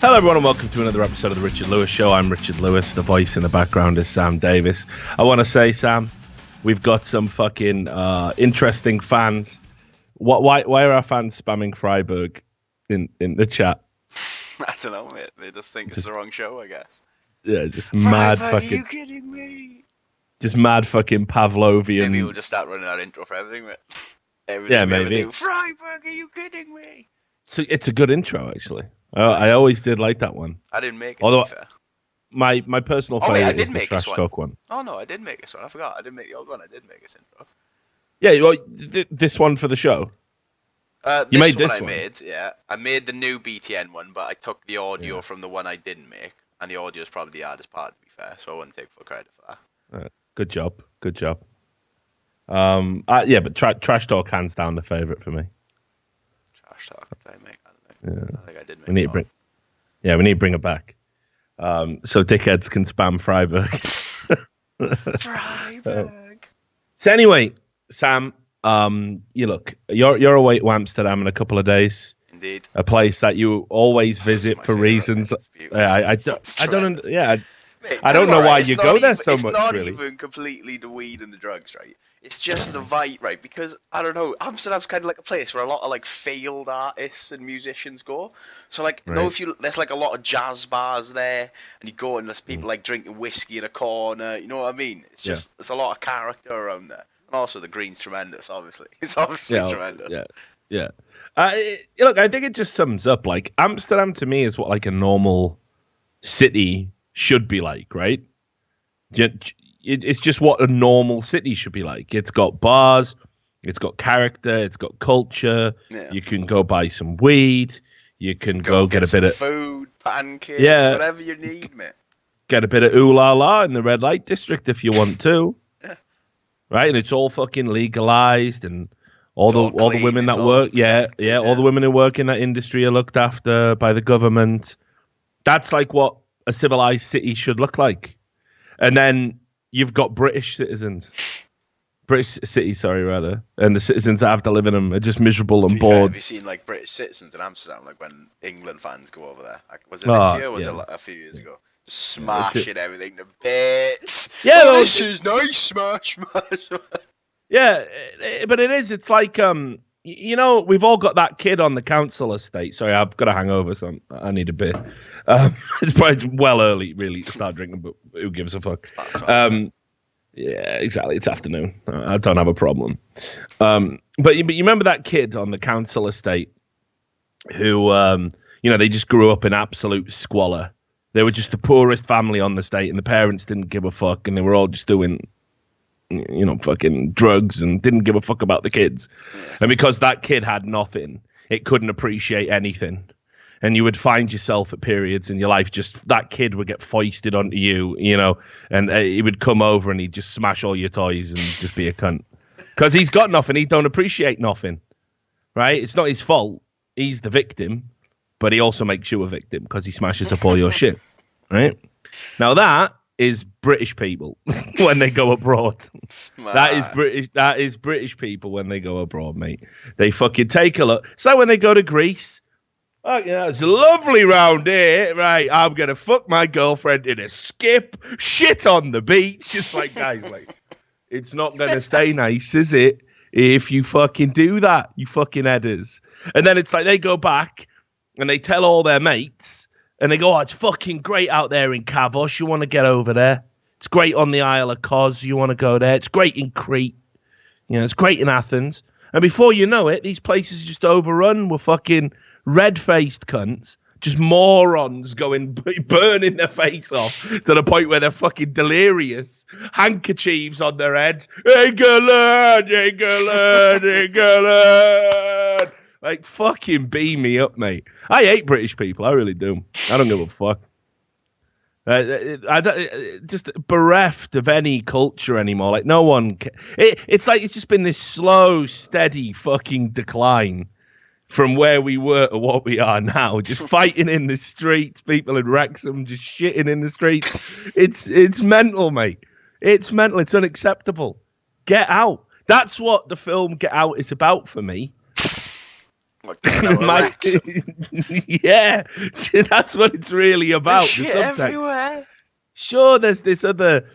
Hello everyone and welcome to another episode of the Richard Lewis Show. I'm Richard Lewis. The voice in the background is Sam Davis. I want to say, Sam, we've got some fucking interesting fans. Why are our fans spamming Freiburg in the chat? I don't know, mate. They just think it's the wrong show, I guess. Yeah, just mad Freiburg, fucking... Are you kidding me? Just mad fucking Pavlovian... Maybe we'll just start running that intro for everything, mate. Everything yeah, we ever maybe. do. Freiburg, are you kidding me? So it's a good intro, actually. I always did like that one. I didn't make it, Although, to be fair. My personal favourite is the make Trash Talk one. Oh, no, I did make this one. I forgot. I didn't make the old one. I did make this intro. Yeah, well, this one for the show. You made this one? made, yeah. I made the new BTN one, but I took the audio from the one I didn't make. And the audio is probably the hardest part, to be fair, so I wouldn't take full credit for that. Good job. But Trash Talk hands down the favourite for me. Trash Talk, did I make? I don't know. Yeah. I think I did make we need to bring it back. So dickheads can spam Freiburg. Freiburg. So anyway, Sam, you're away to Amsterdam in a couple of days. Indeed. A place that you always visit for reasons. I don't know why you go there so much. It's not really. even completely the weed and the drugs, right? It's just the vibe, right? Because I don't know, Amsterdam's kind of like a place where a lot of like failed artists and musicians go. So like, there's like a lot of jazz bars there, and you go and there's people like drinking whiskey in a corner. You know what I mean? It's just there's a lot of character around there, and also the green's tremendous. Obviously, it's obviously tremendous. Yeah. Look, I think it just sums up like Amsterdam to me is what like a normal city should be like, right? It's just what a normal city should be like. It's got bars, it's got character, it's got culture. Yeah. You can go buy some weed. You can go get a bit of food, pancakes, whatever you need, mate. Get a bit of ooh la la in the red light district if you want to. Yeah. Right, and it's all fucking legalized, and all the women that work, all the women who work in that industry are looked after by the government. That's like what a civilized city should look like. And then you've got British cities, and the citizens that have to live in them are just miserable and bored. Have you seen like British citizens in Amsterdam, like when England fans go over there? Like, was it this year or was it a few years ago? Just smashing everything to bits. Yeah, this is nice, smash. Yeah, but it is. It's like, we've all got that kid on the council estate. Sorry, I've got a hangover, so I need a beer. It's probably well early, really, to start drinking, but who gives a fuck? Yeah, exactly. It's afternoon. I don't have a problem. But you remember that kid on the council estate who, they just grew up in absolute squalor. They were just the poorest family on the estate, and the parents didn't give a fuck, and they were all just doing fucking drugs and didn't give a fuck about the kids. And because that kid had nothing, it couldn't appreciate anything. And you would find yourself at periods in your life, just that kid would get foisted onto you, and he would come over and he'd just smash all your toys and just be a cunt. Because he's got nothing. He don't appreciate nothing, right? It's not his fault. He's the victim, but he also makes you a victim because he smashes up all your shit, right? Now that is British people when they go abroad. That is British people when they go abroad, mate. They fucking take a look. So when they go to Greece, oh yeah, it's lovely round here, right? I'm gonna fuck my girlfriend in a skip, shit on the beach. Just like, guys, like, it's not gonna stay nice, is it? If you fucking do that, you fucking headers. And then it's like they go back and they tell all their mates. And they go, it's fucking great out there in Kavos. You want to get over there? It's great on the Isle of Kos. You want to go there? It's great in Crete. It's great in Athens. And before you know it, these places are just overrun with fucking red-faced cunts. Just morons burning their face off to the point where they're fucking delirious. Handkerchiefs on their head. England, England, England. Like, fucking beam me up, mate. I hate British people. I really do. I don't give a fuck. Just bereft of any culture anymore. Like, no one... It's like it's just been this slow, steady fucking decline from where we were to what we are now. Just fighting in the streets. People in Wrexham just shitting in the streets. It's mental, mate. It's mental. It's unacceptable. Get out. That's what the film Get Out is about for me. What, getting out of Wrexham? Yeah, that's what it's really about. There's shit everywhere. Sure, there's this other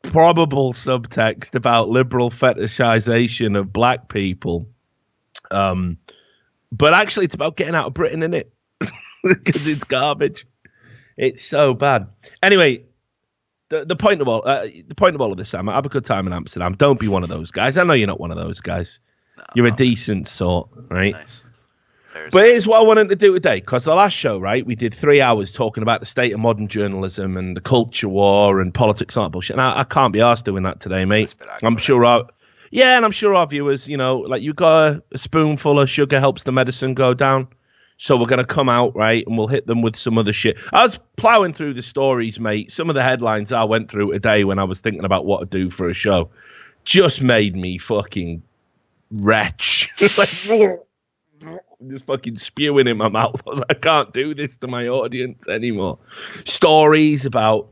probable subtext about liberal fetishization of black people. But actually, it's about getting out of Britain, isn't it? Because it's garbage. It's so bad. Anyway, the point of all of this, Sam, have a good time in Amsterdam. Don't be one of those guys. I know you're not one of those guys. No, you're a decent sort, right? Nice. But here's what I wanted to do today, because the last show, right, we did 3 hours talking about the state of modern journalism and the culture war and politics and that bullshit. And I can't be arsed doing that today, mate. I'm sure our viewers, like you got a spoonful of sugar helps the medicine go down. So we're going to come out, right, and we'll hit them with some other shit. I was plowing through the stories, mate. Some of the headlines I went through today when I was thinking about what to do for a show just made me fucking retch. Just fucking spewing in my mouth. I was like, I can't do this to my audience anymore. Stories about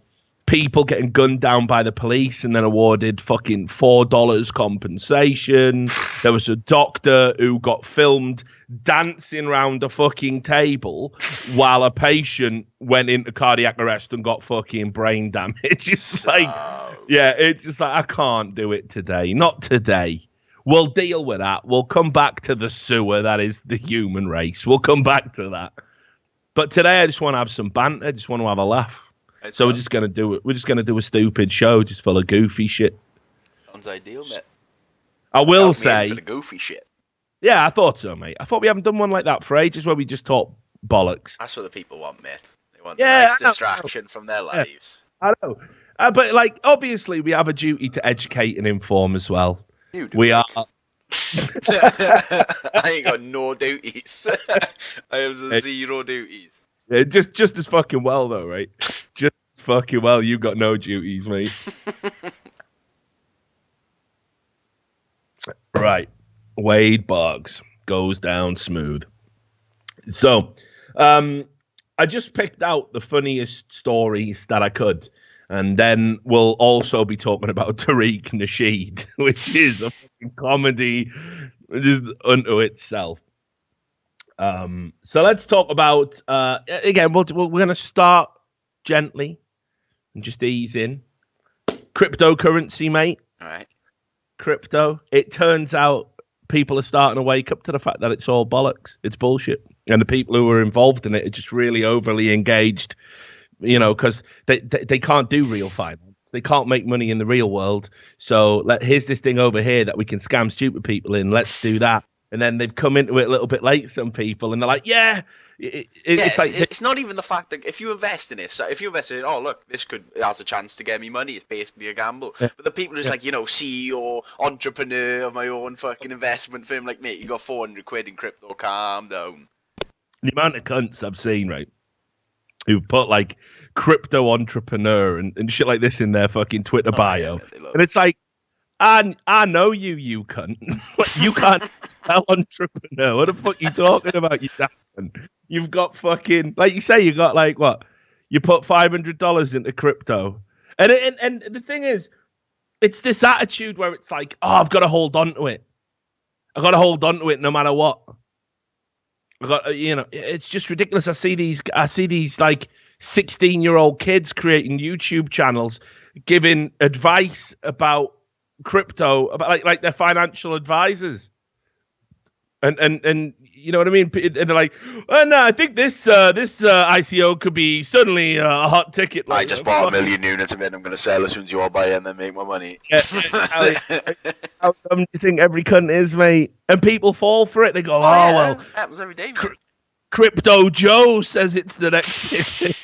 people getting gunned down by the police and then awarded fucking $4 compensation. There was a doctor who got filmed dancing around a fucking table while a patient went into cardiac arrest and got fucking brain damage. It's just it's just like, I can't do it today. Not today. We'll deal with that. We'll come back to the sewer that is the human race. We'll come back to that. But today I just want to have some banter. I just want to have a laugh. So we're just gonna do it. We're just gonna do a stupid show, just full of goofy shit. Sounds ideal, mate. I will say for the goofy shit. Yeah, I thought so, mate. I thought we haven't done one like that for ages, where we just talk bollocks. That's what the people want, mate. They want a nice distraction from their lives. I know, but like, obviously, we have a duty to educate and inform as well. You do. We are. I ain't got no duties. I have 0 duties. Yeah, just as fucking well, though, right? Just as fucking well. You got no duties, mate. Right. Wade Boggs goes down smooth. So, I just picked out the funniest stories that I could. And then we'll also be talking about Tariq Nasheed, which is a fucking comedy just unto itself. So let's talk about, again, we're going to start gently and just ease in. Cryptocurrency, mate. All right. Crypto. It turns out people are starting to wake up to the fact that it's all bollocks. It's bullshit. And the people who are involved in it are just really overly engaged, because they can't do real finance. They can't make money in the real world. So here's this thing over here that we can scam stupid people in. Let's do that. And then they've come into it a little bit late, some people, and they're like, it's not even the fact that if you invest in this, if you invest in, oh, look, this has a chance to get me money. It's basically a gamble. Yeah. But the people are just like, CEO, entrepreneur of my own fucking investment firm, like, mate, you got 400 quid in crypto, calm down. The amount of cunts I've seen, right, who've put like crypto entrepreneur and shit like this in their fucking Twitter bio. Yeah, and it's like, I know you cunt. You can't spell entrepreneur. What the fuck are you talking about, you damn? You've got fucking, like you say, you got like what? You put $500 into crypto. And the thing is, it's this attitude where it's like, oh, I've got to hold on to it. I've got to hold on to it no matter what. It's just ridiculous. I see these like 16-year-old kids creating YouTube channels giving advice about crypto, about like their financial advisors, and you know what I mean. And they're like, "Oh no, I think this ICO could be suddenly a hot ticket." I just bought 1 million units of it. I'm going to sell as soon as you all buy it and then make my money. Yeah, how dumb do you think every cunt is, mate? And people fall for it. They go, well, it happens every day, mate. Crypto Joe says it's the next thing.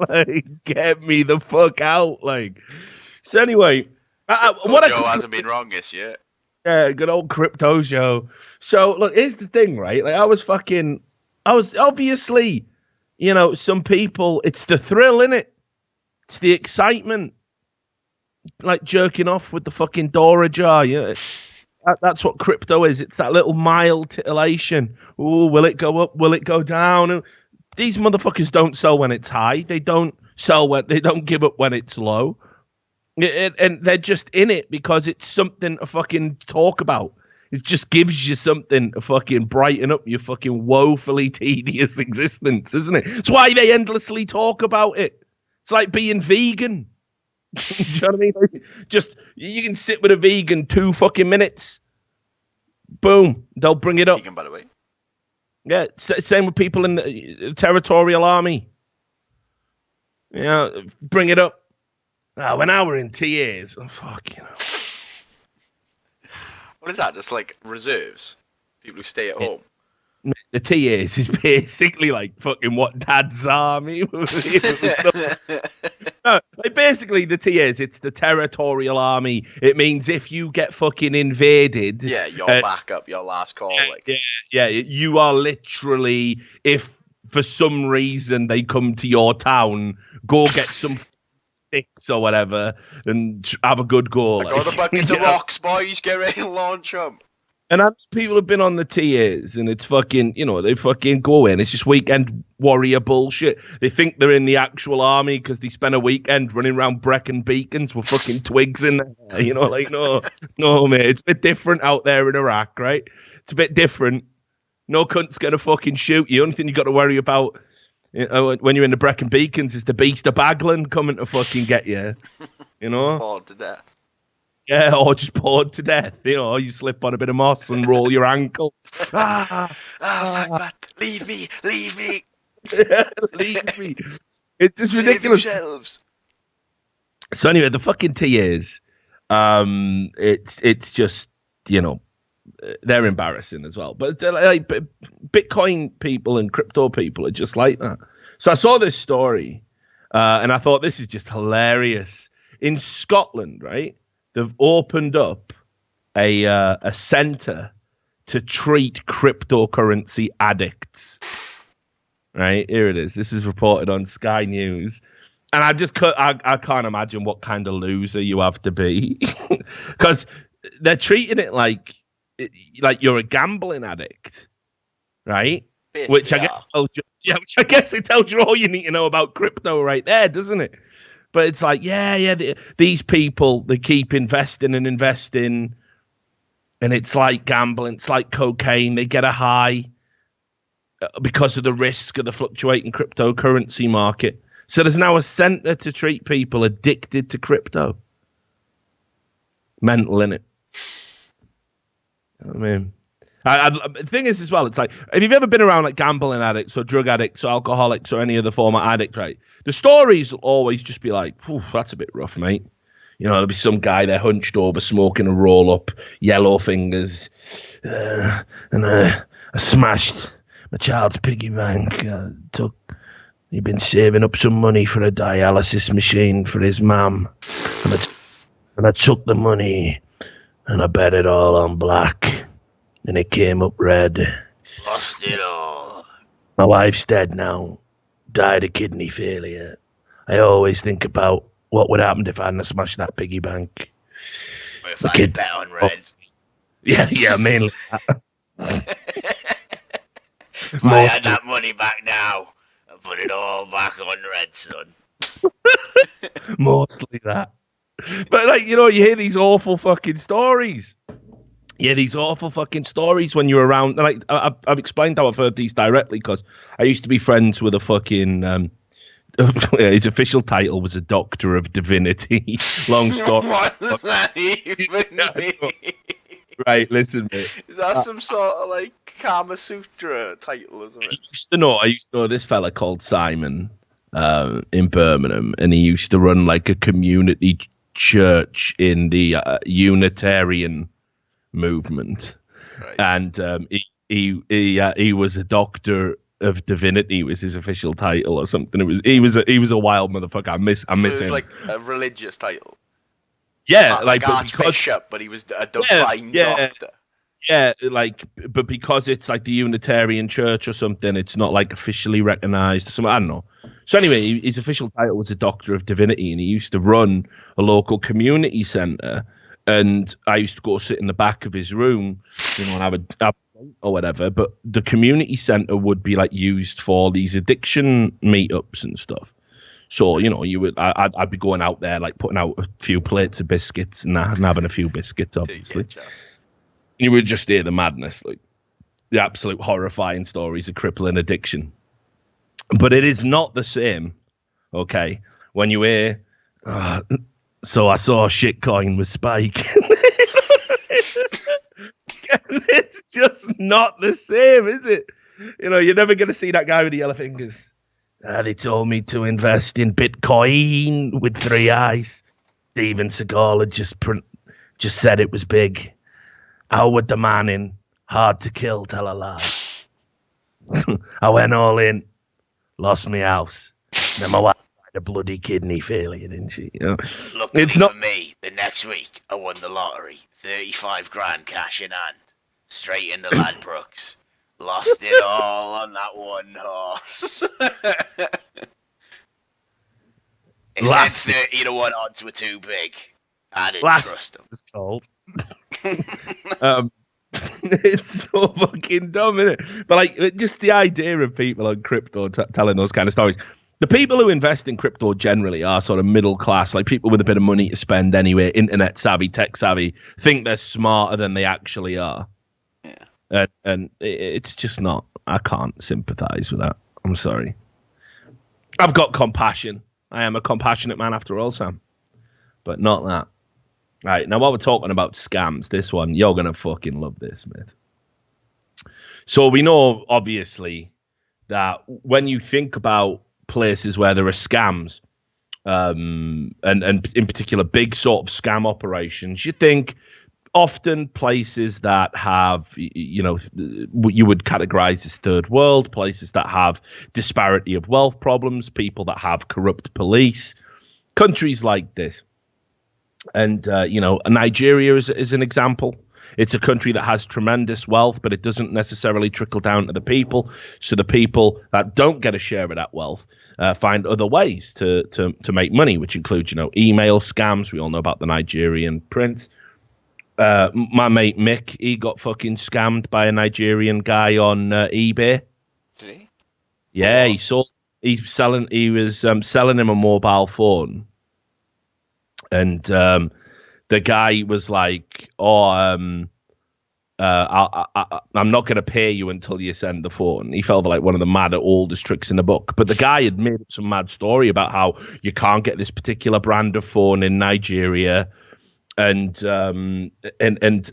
Like, get me the fuck out, like. So anyway. Joe hasn't been wrong this year. Yeah, good old Crypto Joe. So look, here's the thing, right? Like I was obviously, some people, it's the thrill, innit? It's the excitement. Like jerking off with the fucking Dora jar. Yeah, that's what crypto is. It's that little mild titillation. Ooh, will it go up? Will it go down? These motherfuckers don't sell when it's high. They don't give up when it's low. And they're just in it because it's something to fucking talk about. It just gives you something to fucking brighten up your fucking woefully tedious existence, isn't it? It's why they endlessly talk about it. It's like being vegan. Do you know what I mean? Just, you can sit with a vegan 2 fucking minutes. Boom. They'll bring it up. Vegan, by the way. Yeah, same with people in the territorial army. Yeah, bring it up. When I were in TAs, fuck, you know. What is that? Just like reserves? People who stay at home? The TAs is basically like fucking what Dad's army. No, like basically the TAs, it's the territorial army. It means if you get fucking invaded, yeah, your backup, your last call. Yeah, you are literally, if for some reason they come to your town, go get some sticks or whatever and have a good go. I got a bucket of rocks, boys. Get ready to launch them. And as people have been on the TAs, and it's fucking, you know, they fucking go in. It's just weekend warrior bullshit. They think they're in the actual army because they spent a weekend running around Brecon Beacons with fucking twigs in there. You know, like, no, mate. It's a bit different out there in Iraq, right? It's a bit different. No cunt's going to fucking shoot you. Only thing you got to worry about when you're in the Brecon Beacons is the beast of Baglan coming to fucking get you. You know? Bored to death. Yeah, or just bored to death. You know, you slip on a bit of moss and roll your ankle. Fuck that. Leave me. Leave me. It's just ridiculous. Save yourselves. So anyway, the fucking TAs, it's just, you know, they're embarrassing as well. But like Bitcoin people and crypto people are just like that. So I saw this story, and I thought this is just hilarious. In Scotland, right? They've opened up a center to treat cryptocurrency addicts. Right, here it is. This is reported on Sky News, and I can't imagine what kind of loser you have to be, because they're treating it like you're a gambling addict, right? Basically, which I guess it tells you all you need to know about crypto, right there, doesn't it? But it's like, these people, they keep investing, and it's like gambling. It's like cocaine. They get a high because of the risk of the fluctuating cryptocurrency market. So there's now a center to treat people addicted to crypto. Mental, innit? I mean, the thing is as well, it's like, if you've ever been around like gambling addicts or drug addicts or alcoholics or any other form of addict, right? The stories will always just be like, that's a bit rough, mate. You know, there'll be some guy there hunched over, smoking a roll up, yellow fingers, and I smashed my child's piggy bank. He'd been saving up some money for a dialysis machine for his mum, and I took the money and I bet it all on black. And it came up red. Lost it all. My wife's dead now. Died of kidney failure. I always think about what would happen if I hadn't smashed that piggy bank. Or if I bet on red. Yeah, mainly that. If I had that money back now, I'd put it all back on red, son. Mostly that. But, like, you know, you hear these awful fucking stories. Yeah, these awful fucking stories when you're around. Like, I've explained how I've heard these directly because I used to be friends with a fucking. His official title was a Doctor of Divinity. Long story. What does that even mean? Right, listen, mate. Is that some sort of like Kama Sutra title, isn't it? I used to know this fella called Simon in Birmingham, and he used to run like a community church in the Unitarian movement, right. And he was a Doctor of Divinity was his official title or something. He was a wild motherfucker. I miss him. It was like a religious title. Yeah, not like Archbishop, but he was a divine doctor. Yeah, like, but because it's like the Unitarian Church or something, it's not like officially recognized. I don't know. So anyway, his official title was a Doctor of Divinity, and he used to run a local community center. And I used to go sit in the back of his room, you know, and have a or whatever. But the community center would be like used for these addiction meetups and stuff. So, you know, I'd be going out there, like putting out a few plates of biscuits and having a few biscuits, obviously. You would just hear the madness, like the absolute horrifying stories of crippling addiction. But it is not the same, okay, when you hear, so I saw a shitcoin with Spike. It's just not the same, is it? You know, you're never going to see that guy with the yellow fingers. They told me to invest in Bitcoin with 3 eyes. Steven Seagal had just said it was big. How would the man in Hard to Kill tell a lie? I went all in, lost my house. Then my wife had a bloody kidney failure, didn't she? You know? Luckily for me, the next week I won the lottery. 35 grand cash in hand. Straight into Ladbrokes. Lost it all on that one horse. It said 30 to 1 odds were too big. I didn't trust them. It's cold. It's so fucking dumb, isn't it? But like, just the idea of people on crypto telling those kind of stories. The people who invest in crypto generally are sort of middle class, like people with a bit of money to spend anyway, internet savvy, tech savvy, think they're smarter than they actually are. Yeah. And it's just not. I can't sympathize with that. I'm sorry. I've got compassion. I am a compassionate man after all, Sam. But not that. Right, now while we're talking about scams, this one, you're going to fucking love this, mate. So we know, obviously, that when you think about places where there are scams, and in particular big sort of scam operations, you think often places that have, you know, what you would categorize as third world, places that have disparity of wealth problems, people that have corrupt police, countries like this. And, you know, Nigeria is an example. It's a country that has tremendous wealth, but it doesn't necessarily trickle down to the people. So the people that don't get a share of that wealth find other ways to make money, which includes, you know, email scams. We all know about the Nigerian prince. My mate Mick, he got fucking scammed by a Nigerian guy on eBay. Did he? Yeah, he was selling him a mobile phone. And the guy was like, I'm not going to pay you until you send the phone. He felt like one of the mad oldest tricks in the book. But the guy had made up some mad story about how you can't get this particular brand of phone in Nigeria. And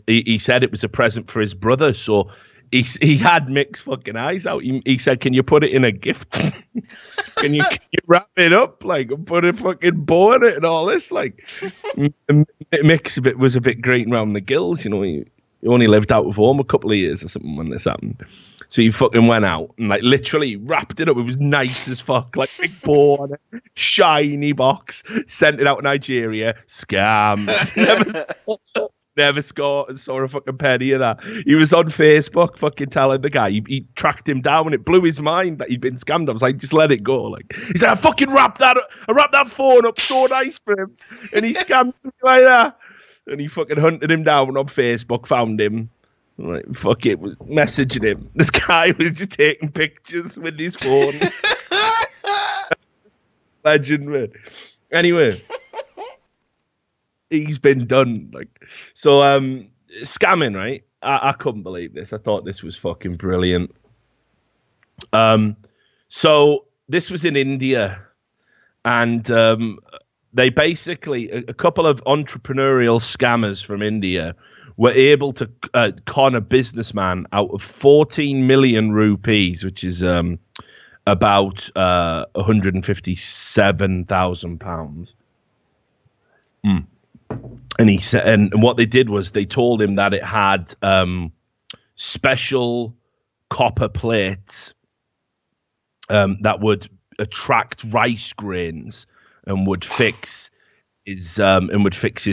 he said it was a present for his brother. So he had Mick's fucking eyes out. He said, "Can you put it in a gift? Can you wrap it up, like, and put a fucking bow in it and all this?" Like, Mick was a bit grating around the gills, you know. He only lived out of home a couple of years or something when this happened. So he fucking went out and like literally wrapped it up. It was nice as fuck, like big bow on it, shiny box. Sent it out to Nigeria. Scam. Never saw a fucking penny of that. He was on Facebook fucking telling the guy. He tracked him down and it blew his mind that he'd been scammed. I was like, just let it go. Like, he said, I fucking wrapped that phone up so nice for him. And he scammed me like that. And he fucking hunted him down on Facebook, found him. Like, fuck it, was messaging him. This guy was just taking pictures with his phone. Legend, man. Anyway. He's been done. Like, so scamming, right? I couldn't believe this. I thought this was fucking brilliant. So this was in India, and they basically, a couple of entrepreneurial scammers from India were able to con a businessman out of 14 million rupees, which is about 157,000 pounds. And he said, and what they did was they told him that it had special copper plates that would attract rice grains and would fix his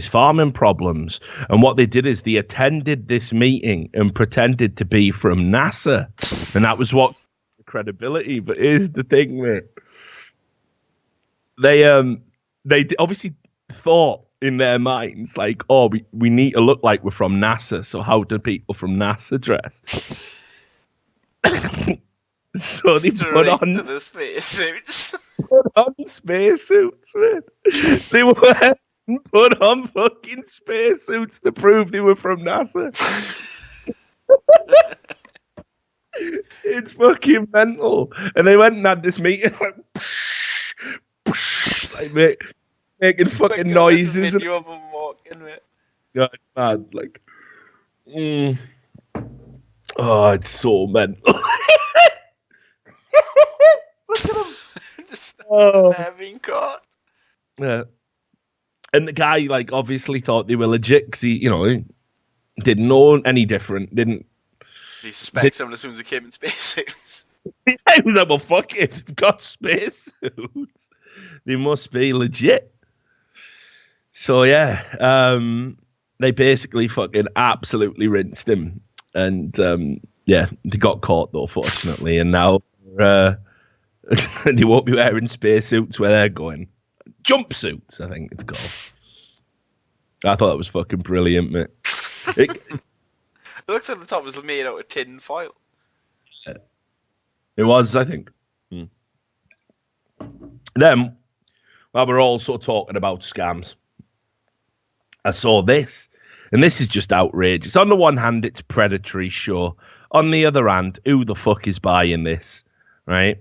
farming problems. And what they did is they attended this meeting and pretended to be from NASA, and that was what credibility. But here's the thing, mate. They obviously thought in their minds, like, oh, we need to look like we're from NASA, so how do people from NASA dress? So they put on the spacesuits. Put on spacesuits, man. They were put on fucking spacesuits to prove they were from NASA. It's fucking mental. And they went and had this meeting, like making fucking noises. There's a video of them walking, mate. Yeah, it's mad. Like, oh, it's so mental. Look at him. Just Oh. there being caught. Yeah. And the guy, like, obviously thought they were legit because he, didn't know any different. Did he suspect someone as soon as he came in spacesuits? I was like, well, fuck it. They've got spacesuits. They must be legit. So, yeah. They basically fucking absolutely rinsed him. And, yeah, they got caught, though, fortunately. And now they won't be wearing spacesuits where they're going. Jumpsuits, I think it's called. I thought it was fucking brilliant, mate. It looks like the top was made out of tin foil. Yeah. It was, I think. Then, while we're also talking about scams, I saw this, and this is just outrageous. On the one hand, it's predatory, sure. On the other hand, who the fuck is buying this, right?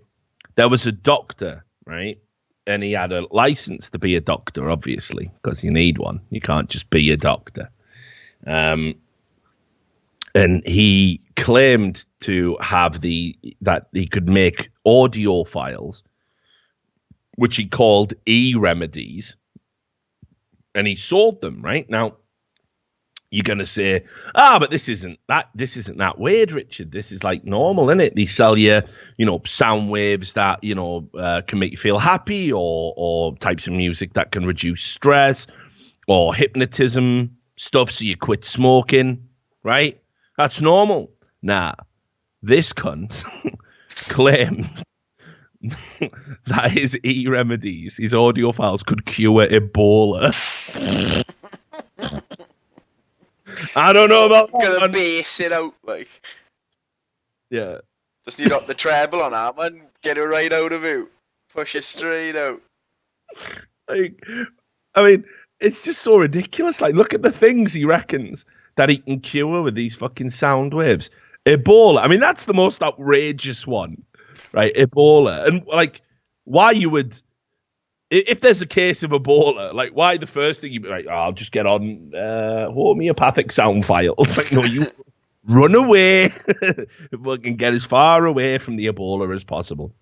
There was a doctor, right? And he had a license to be a doctor, obviously, because you need one. You can't just be a doctor. And he claimed to have that he could make audio files, which he called e-remedies, and he sold them. Right now, you're gonna say, but this isn't that weird, Richard. This is like normal, isn't it? They sell you, sound waves that can make you feel happy, or types of music that can reduce stress, or hypnotism stuff so you quit smoking, right? That's normal. Nah, this cunt claimed that his e-remedies, his audio files, could cure Ebola. I don't know about that. Gonna bass it out, like. Yeah. Just need up the treble on that, man. Get it right out of it. Push it straight out. Like, I mean, it's just so ridiculous. Like, look at the things he reckons that he can cure with these fucking sound waves. Ebola. I mean, that's the most outrageous one, right? Ebola. And, like, why you would... If there's a case of Ebola, like, why the first thing you'd be like, I'll just get on homeopathic sound files. Like, no, you run away. We can get as far away from the Ebola as possible.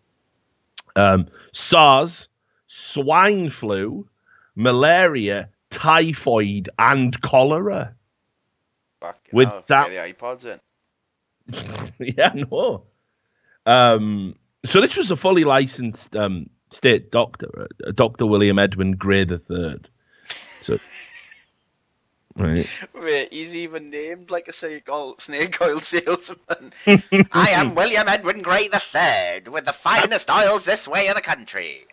SARS, swine flu, malaria, typhoid, and cholera. With get the iPods in. Yeah, no. So this was a fully licensed state doctor, Dr. William Edwin Gray III. So, right. Wait, he's even named like a snake oil salesman. I am William Edwin Gray III, with the finest oils this way in the country.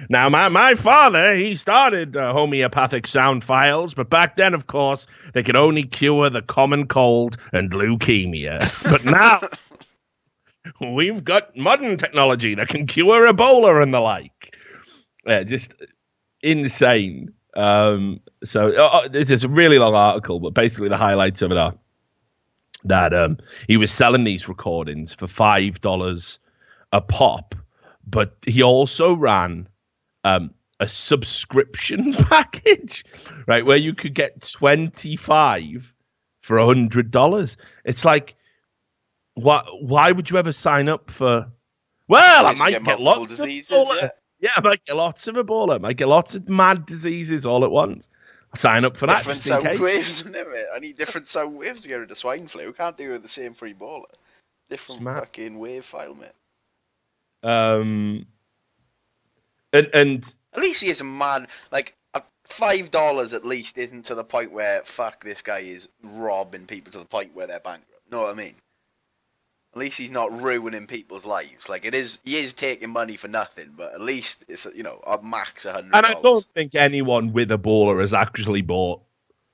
Now, my father, he started homeopathic sound files, but back then, of course, they could only cure the common cold and leukemia. But now... we've got modern technology that can cure Ebola and the like. Just insane. So it's a really long article, but basically the highlights of it are that he was selling these recordings for $5 a pop, but he also ran a subscription package, right, where you could get 25 for $100. It's like, why would you ever sign up for... Well, I might get lots of diseases, yeah, I might get lots of Ebola. I might get lots of mad diseases all at once. I'll sign up for that. Different sound waves, isn't it, mate? I need different sound waves to get rid of swine flu. Can't do the same for Ebola. Different fucking wave file, mate. And at least he isn't mad. Like, $5 at least isn't to the point where, fuck, this guy is robbing people to the point where they're bankrupt. Know what I mean? At least he's not ruining people's lives. Like, he is taking money for nothing, but at least it's, a max $100. And I don't think anyone with Ebola has actually bought.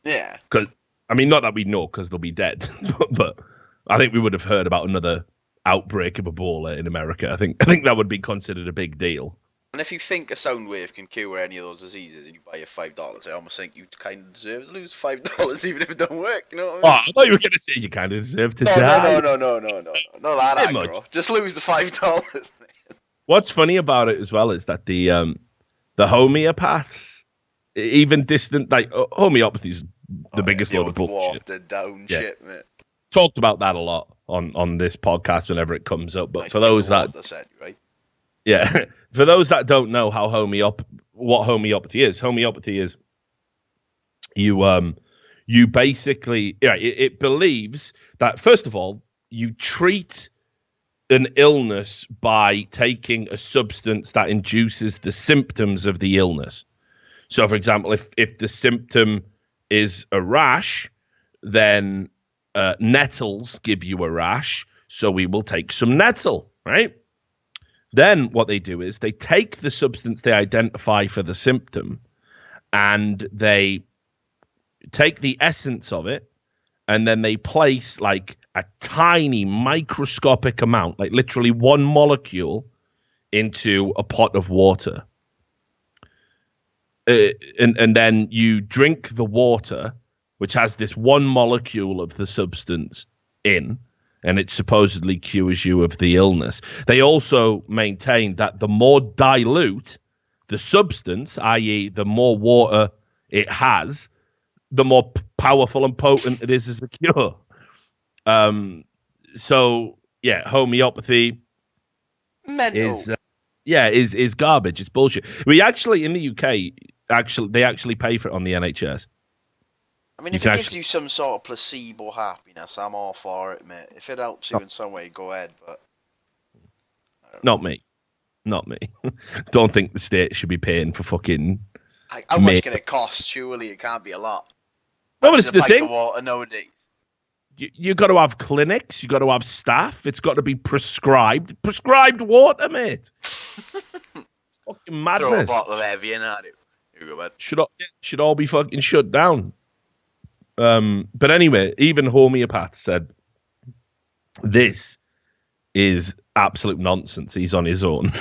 Yeah. Because, I mean, not that we know, because they'll be dead, but I think we would have heard about another outbreak of Ebola in America. I think that would be considered a big deal. And if you think a sound wave can cure any of those diseases and you buy it $5, I almost think you kind of deserve to lose $5 even if it don't work, you know what I mean? Oh, I thought you were going to say you kind of deserve to die. No. Not that aggro. Just lose the $5. What's funny about it as well is that the homeopaths, even distant, like homeopathy's the biggest load of bullshit. Watered down shit, mate. Talked about that a lot on this podcast whenever it comes up. But for those that said, right? Yeah, for those that don't know how what homeopathy is you basically it believes that first of all you treat an illness by taking a substance that induces the symptoms of the illness. So, for example, if the symptom is a rash, then nettles give you a rash, so we will take some nettle, right? Then what they do is they take the substance they identify for the symptom and they take the essence of it and then they place like a tiny microscopic amount, like literally one molecule, into a pot of water. And then you drink the water, which has this one molecule of the substance in, and it supposedly cures you of the illness. They also maintain that the more dilute the substance, i.e. the more water it has, the more powerful and potent it is as a cure. So, yeah, homeopathy is garbage. It's bullshit. We actually, in the UK, they actually pay for it on the NHS. I mean, if it gives you some sort of placebo happiness, I'm all for it, mate. If it helps you in some way, go ahead, but... Not me. Don't think the state should be paying for fucking... How much can it cost? Surely it can't be a lot. No, but it's the thing. Water nowadays. You got to have clinics. You got to have staff. It's got to be prescribed water, mate. It's fucking madness. Throw a bottle of Evian at it. Here you go, bud. Should all be fucking shut down. But anyway, even homeopaths said this is absolute nonsense. He's on his own.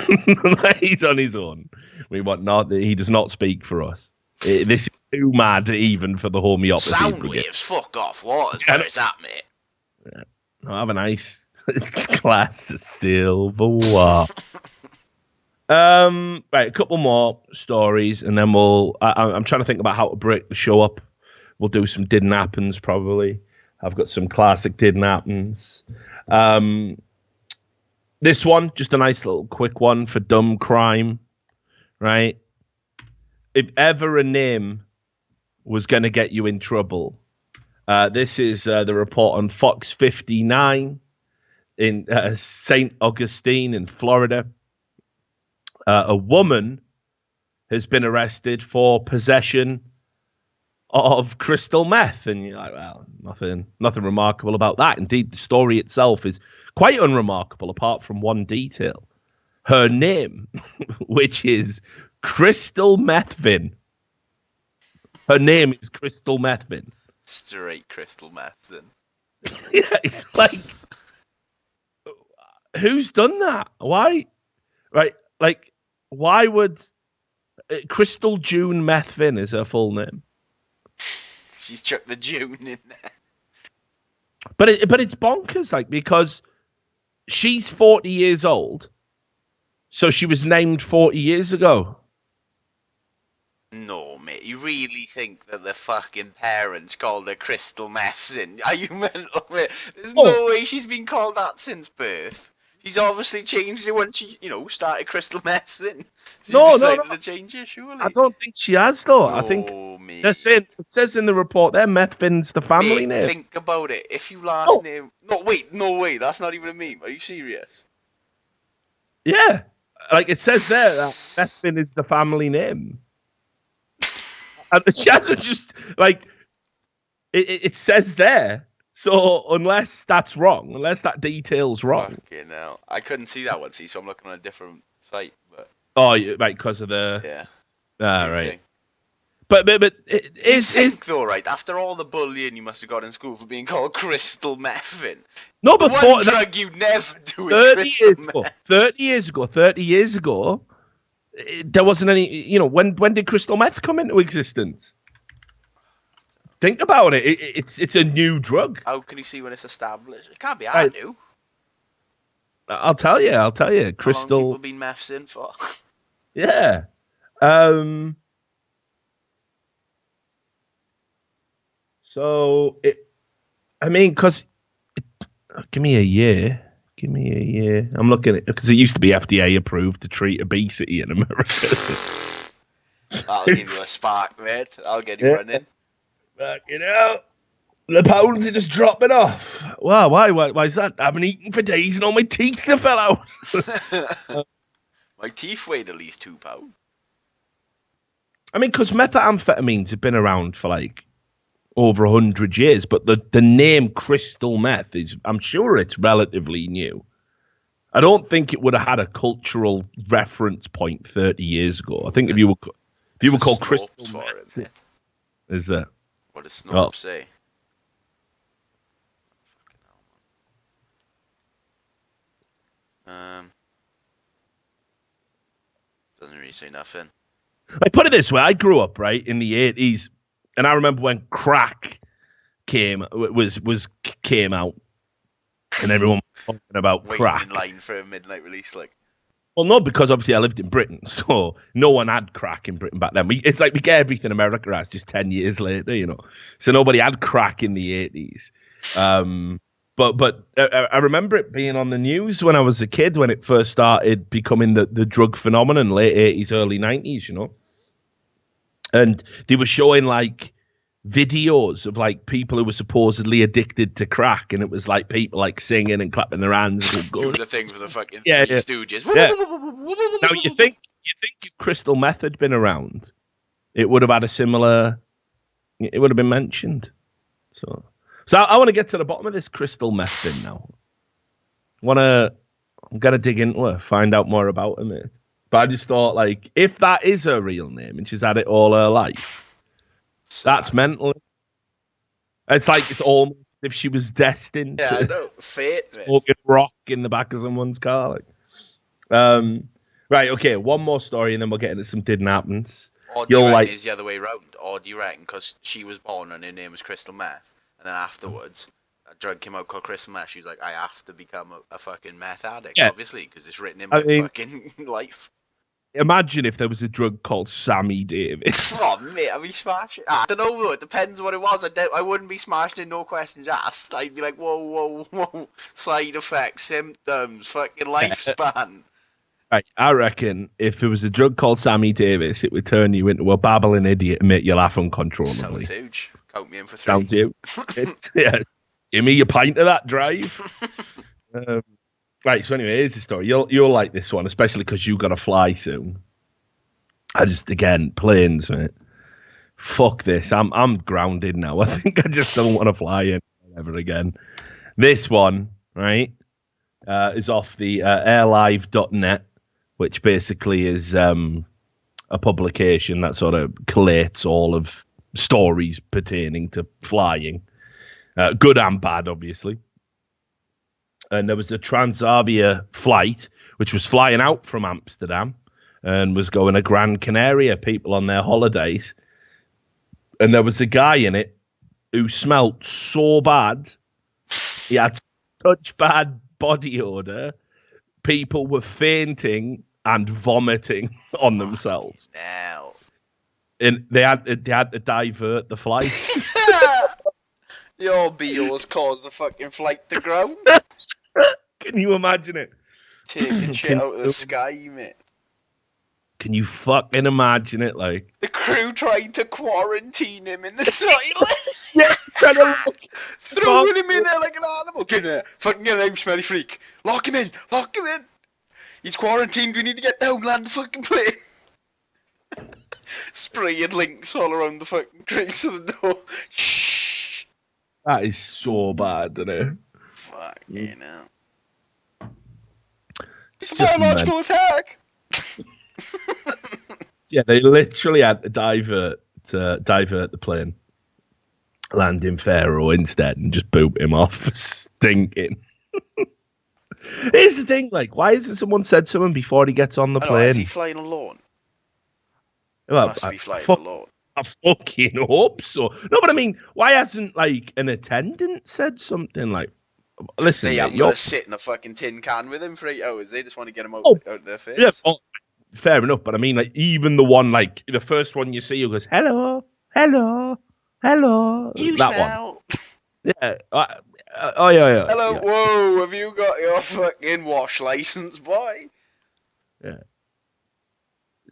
He's on his own. He does not speak for us. This is too mad even for the homeopathy. Sound waves, fuck off. What is that, mate? Yeah. I'll have a nice glass of silverware. Right, a couple more stories, and then I'm trying to think about how to break the show up. We'll do some didn't happens probably. I've got some classic didn't happens. This one, just a nice little quick one for dumb crime, right? If ever a name was going to get you in trouble, this is the report on Fox 59 in St. Augustine in Florida. A woman has been arrested for possession of crystal meth, and you're like, well, nothing remarkable about that. Indeed, the story itself is quite unremarkable, apart from one detail: her name, which is Crystal Methvin. Her name is Crystal Methvin. Straight crystal meths, then. Yeah, it's like, who's done that? Why? Right, like, why would Crystal June Methvin is her full name? She's chucked the June in there. But it's bonkers, like, because she's 40 years old, so she was named 40 years ago. No, mate, you really think that the fucking parents called her Crystal Methvin? Are you mental, mate? There's no way she's been called that since birth. She's obviously changed it when she, started Crystal Methvin. No. To change it, surely. I don't think she has, though. No, I think mate. they're saying, it says in the report there, Methvin's the family name. Think about it. If you last name... No way, that's not even a meme. Are you serious? Yeah. Like, it says there that Methvin is the family name. And she hasn't just, like, it says there. So unless that's wrong, unless that detail's wrong. Fucking hell. I couldn't see that one, so I'm looking on a different site. But... Oh, right, because of the... Yeah. Right. Thing. But it is... though, right, after all the bullying you must have got in school for being called Crystal Methvin. No, but the one drug you'd never do is 30 crystal meth. 30 years ago, there wasn't any. When did crystal meth come into existence? Think about it. It's a new drug. How can you see when it's established? It can't be that new. I'll tell you. Crystal. How long people been meths in for? Yeah. So because give me a year. I'm looking at because it used to be FDA approved to treat obesity in America. I'll give you a spark, mate. I'll get you running. But the pounds are just dropping off. Wow, why is that? I've been eating for days and all my teeth have fell out. My teeth weighed at least 2 pounds. I mean, because methamphetamines have been around for like over 100 years, but the name crystal meth I'm sure it's relatively new. I don't think it would have had a cultural reference point 30 years ago. I think if you were called crystal meth, is that? What does Snoop say? Doesn't really say nothing. I put it this way: I grew up right in the 80s, and I remember when crack came out, and everyone was talking about crack. Waiting in line for a midnight release, like. Well, no, because obviously I lived in Britain, so no one had crack in Britain back then. It's like we get everything America has just 10 years later, So nobody had crack in the 80s. But I remember it being on the news when I was a kid, when it first started becoming the drug phenomenon, late 80s, early 90s, And they were showing like videos of like people who were supposedly addicted to crack, and it was like people like singing and clapping their hands and doing the thing for the fucking Three Stooges. Yeah. Now you think if crystal meth had been around, it would have had it would have been mentioned. So I want to get to the bottom of this crystal meth thing now. I'm gonna dig into her, find out more about her, but I just thought, like, if that is her real name and she's had it all her life, that's mental. It's like it's almost as if she was destined. Yeah, I know. Fate, man. Smoking rock in the back of someone's car. Right, okay, one more story and then we'll get into some didn't happens. Or do you reckon it's the other way around? Or do you reckon because she was born and her name was Crystal Meth, and then afterwards a drug came out called Crystal Meth, she was like, I have to become a fucking meth addict, obviously, because it's written in my fucking life. Imagine if there was a drug called Sammy Davis. Oh, mate, I'd be smashing. I don't know, though. It depends what it was. I wouldn't be smashing in no questions asked. I'd be like, whoa. Side effects, symptoms, fucking lifespan. Right, I reckon if it was a drug called Sammy Davis, it would turn you into a babbling idiot and make you laugh uncontrollably. Sounds huge. Count me in for 3. Sounds huge. Yeah. Give me a pint of that drive. Right, so anyway, here's the story. You'll like this one, especially because you got to fly soon. Planes, mate. Fuck this. I'm grounded now. I think I just don't want to fly in ever again. This one, right, is off the airlive.net, which basically is a publication that sort of collates all of stories pertaining to flying. Good and bad, obviously. And there was a Transavia flight, which was flying out from Amsterdam and was going to Gran Canaria, people on their holidays. And there was a guy in it who smelt so bad. He had such bad body odor. People were fainting and vomiting on themselves. Now. And they had to divert the flight. Your BO's caused the fucking flight to ground. Can you imagine it? Taking shit out of the sky, mate. Can you fucking imagine it? Like, the crew tried to quarantine him in the toilet. Yeah, trying to throwing him in there like an animal. Get in there, fucking get out, smelly freak. Lock him in. He's quarantined. We need to get down, land the fucking plane. Spraying links all around the fucking crease of the door. Shh. That is so bad, isn't it? Fuck, you know. It's a biological attack. Yeah, they literally had to divert the plane, land in Faro instead, and just boot him off, stinking. Here's the thing, like, why hasn't someone said to him before he gets on the plane? Is he flying alone? Well, Must be flying a lot. I fucking hope so. No, but I mean, why hasn't like an attendant said something like, "Listen, They mate, haven't got to sit in a fucking tin can with him for 8 hours. They just want to get him out of their face. Yeah, fair enough." But I mean, like, even the one, like the first one you see, who goes, "Hello, hello, hello," You that smell. one. Yeah. Oh yeah. Hello, Yeah. whoa, have you got your fucking wash license, boy? Yeah.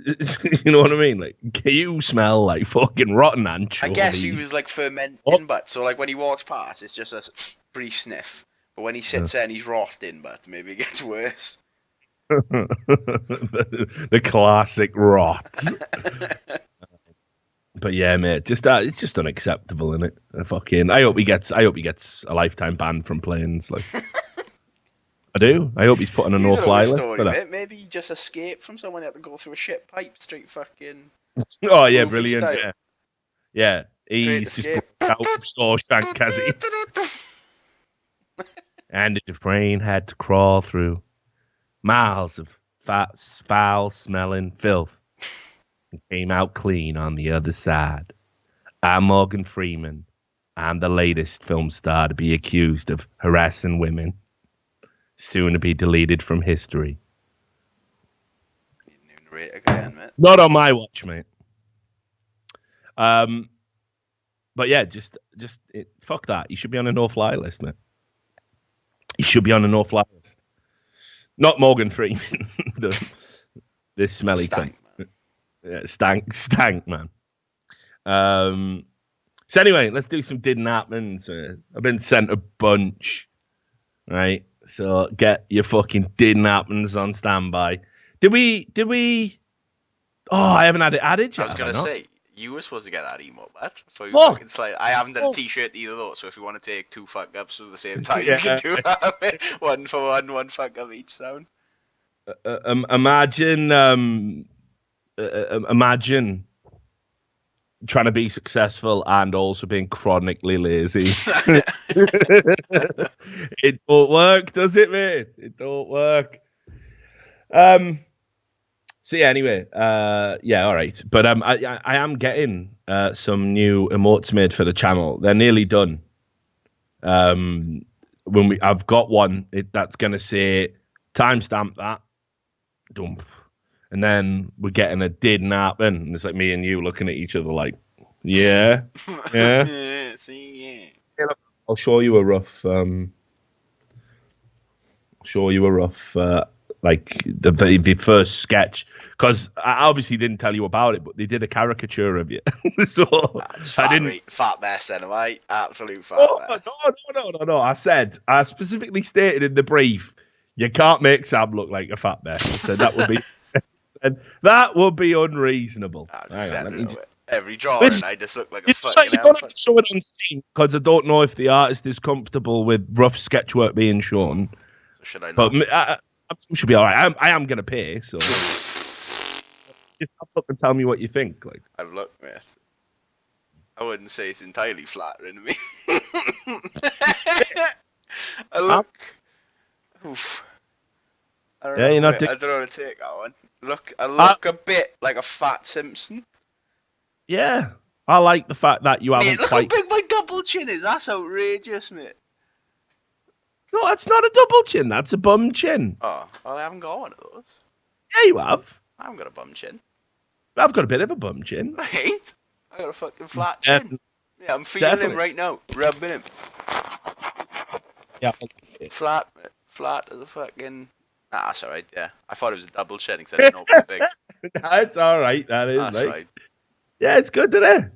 You know what I mean? Like, you smell like fucking rotten anchovy. I guess he was like fermenting, but so like when he walks past, it's just a brief sniff. But when he sits there and he's rotting, but maybe it gets worse. the classic rot. But yeah, mate, it's just unacceptable, isn't it? I hope he gets a lifetime ban from planes. Like, I do. I hope he's put on a no-fly list. Story, maybe he just escaped from someone. He had to go through a shit pipe straight fucking. Oh yeah, brilliant. Style. Yeah. He's just out of Shawshank, has he? And the Dufresne had to crawl through miles of foul-smelling filth and came out clean on the other side. I'm Morgan Freeman. I'm the latest film star to be accused of harassing women, soon to be deleted from history. Again, not on my watch, mate. But yeah, fuck that. You should be on a no-fly list, mate. You should be on a no-fly list. Not Morgan Freeman. This smelly stank, man. Yeah, stank, man. So anyway, let's do some didn't happens. I've been sent a bunch, right? So get your fucking didn't happens on standby. Did we? Oh, I haven't had it added yet. I was gonna say you were supposed to get that emote, but I haven't done a t-shirt either though. So if you want to take 2 fuck ups at the same time, you can do that. One for one fuck up each sound. Imagine trying to be successful and also being chronically lazy. It don't work, does it, mate? It don't work. So yeah, anyway, yeah, all right. But I am getting some new emotes made for the channel. They're nearly done. I've got one that's gonna say timestamp that, dump, and then we're getting a didn't happen, and it's like me and you looking at each other like, yeah. See, I'll show you a rough. Like the first sketch, because I obviously didn't tell you about it, but they did a caricature of you. So I didn't. Fat mess, anyway. Absolute fat mess. No. I specifically stated in the brief, you can't make Sam look like a fat mess. I said that would be unreasonable. Every drawing, I just look like a fucking you're gonna show it on Steam, because I don't know if the artist is comfortable with rough sketch work being shown. So should I? But I should be all right. I am gonna pay, so just have a look and tell me what you think. Like, I've looked, mate. I wouldn't say it's entirely flattering to me. I look. Oof. I don't know, you're not. I don't know how to take that one. I look a bit like a fat Simpson. Yeah, I like the fact that you haven't look how big my double chin is. That's outrageous, mate. No, that's not a double chin. That's a bum chin. Oh, well, I haven't got one of those. Yeah, you have. I haven't got a bum chin. I've got a bit of a bum chin. I ain't. I got a fucking flat chin. Yeah, I'm feeling him right now. Rubbing him. Yeah. Flat as a fucking... Ah, that's alright, yeah. I thought it was a double chin because I didn't know it was big. That's alright, that is, that's right. Yeah, it's good, isn't it?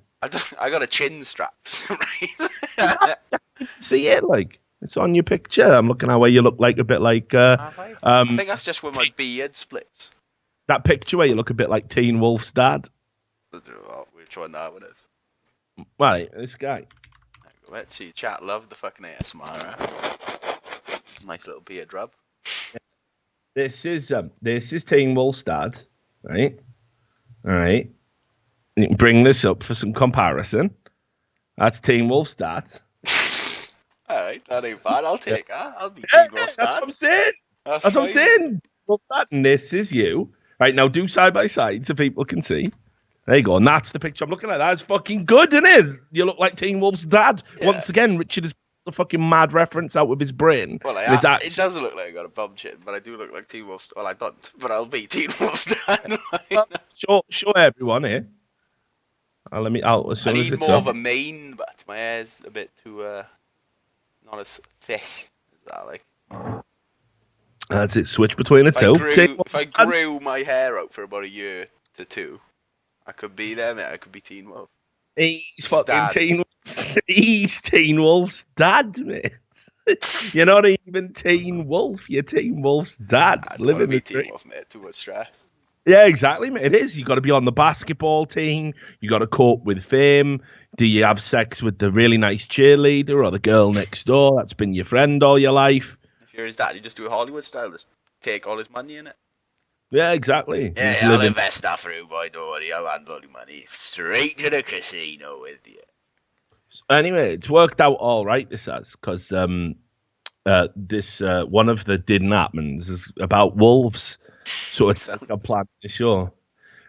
I got a chin strap, right? See it, like... It's on your picture. I'm looking at where you look like a bit like... I think that's just where my beard splits. That picture where you look a bit like Teen Wolf's dad. Which one that one is? Right, this guy. Let's see. Chat love the fucking ASMR. Nice little beard rub. This is Teen Wolf's dad, right? All right. You can bring this up for some comparison. That's Teen Wolf's dad. Alright, that ain't bad. I'll take that. I'll be Teen Wolf's dad. That's what I'm saying. That's what I'm saying. Wolf's dad, and this is you. Right, now do side by side so people can see. There you go. And that's the picture I'm looking at. That's fucking good, isn't it? You look like Teen Wolf's dad. Yeah. Once again, Richard has put the fucking mad reference out with his brain. Well, it doesn't look like I got a bum chin, but I do look like Teen Wolf's. Well, I don't, but I'll be Teen Wolf's dad. Well, show everyone here. Let me out as soon as it's I need more of a mane, but my hair's a bit too not as thick as that. Like that's it. Switch between the two. If I grew my hair out for about a year to two, I could be there, mate. I could be Teen Wolf. He's fucking Teen Wolf. He's Teen Wolf's dad, mate. You're not even Teen Wolf. You're Teen Wolf's dad. I don't want to be Teen Wolf, mate. Too much stress. Yeah, exactly, mate. It is. You got to be on the basketball team. You got to cope with fame. Do you have sex with the really nice cheerleader or the girl next door that's been your friend all your life? If you're his dad, you just do a Hollywood style. Just take all his money in it. Yeah, exactly. Yeah, I'll invest that through, boy. Don't worry. I'll handle the money straight to the casino with you. Anyway, it's worked out all right, this has, because this one of the didn't happens is about wolves. So it's like a plan to show.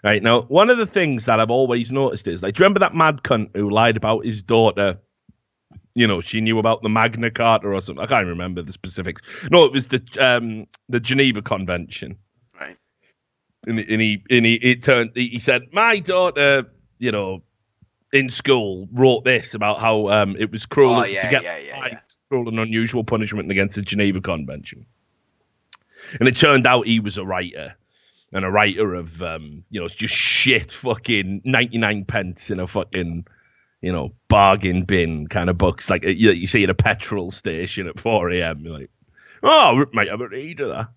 Right, now, one of the things that I've always noticed is, like, do you remember that mad cunt who lied about his daughter? You know, she knew about the Magna Carta or something. I can't remember the specifics. No, it was the Geneva Convention. Right. And he said, my daughter, you know, in school wrote this about how it was cruel to get cruel and unusual punishment against the Geneva Convention. And it turned out he was a writer, and a writer of, you know, just shit fucking 99 pence in a fucking, you know, bargain bin kind of books. Like you see at a petrol station at 4 a.m. You're like, oh, might have a read of that.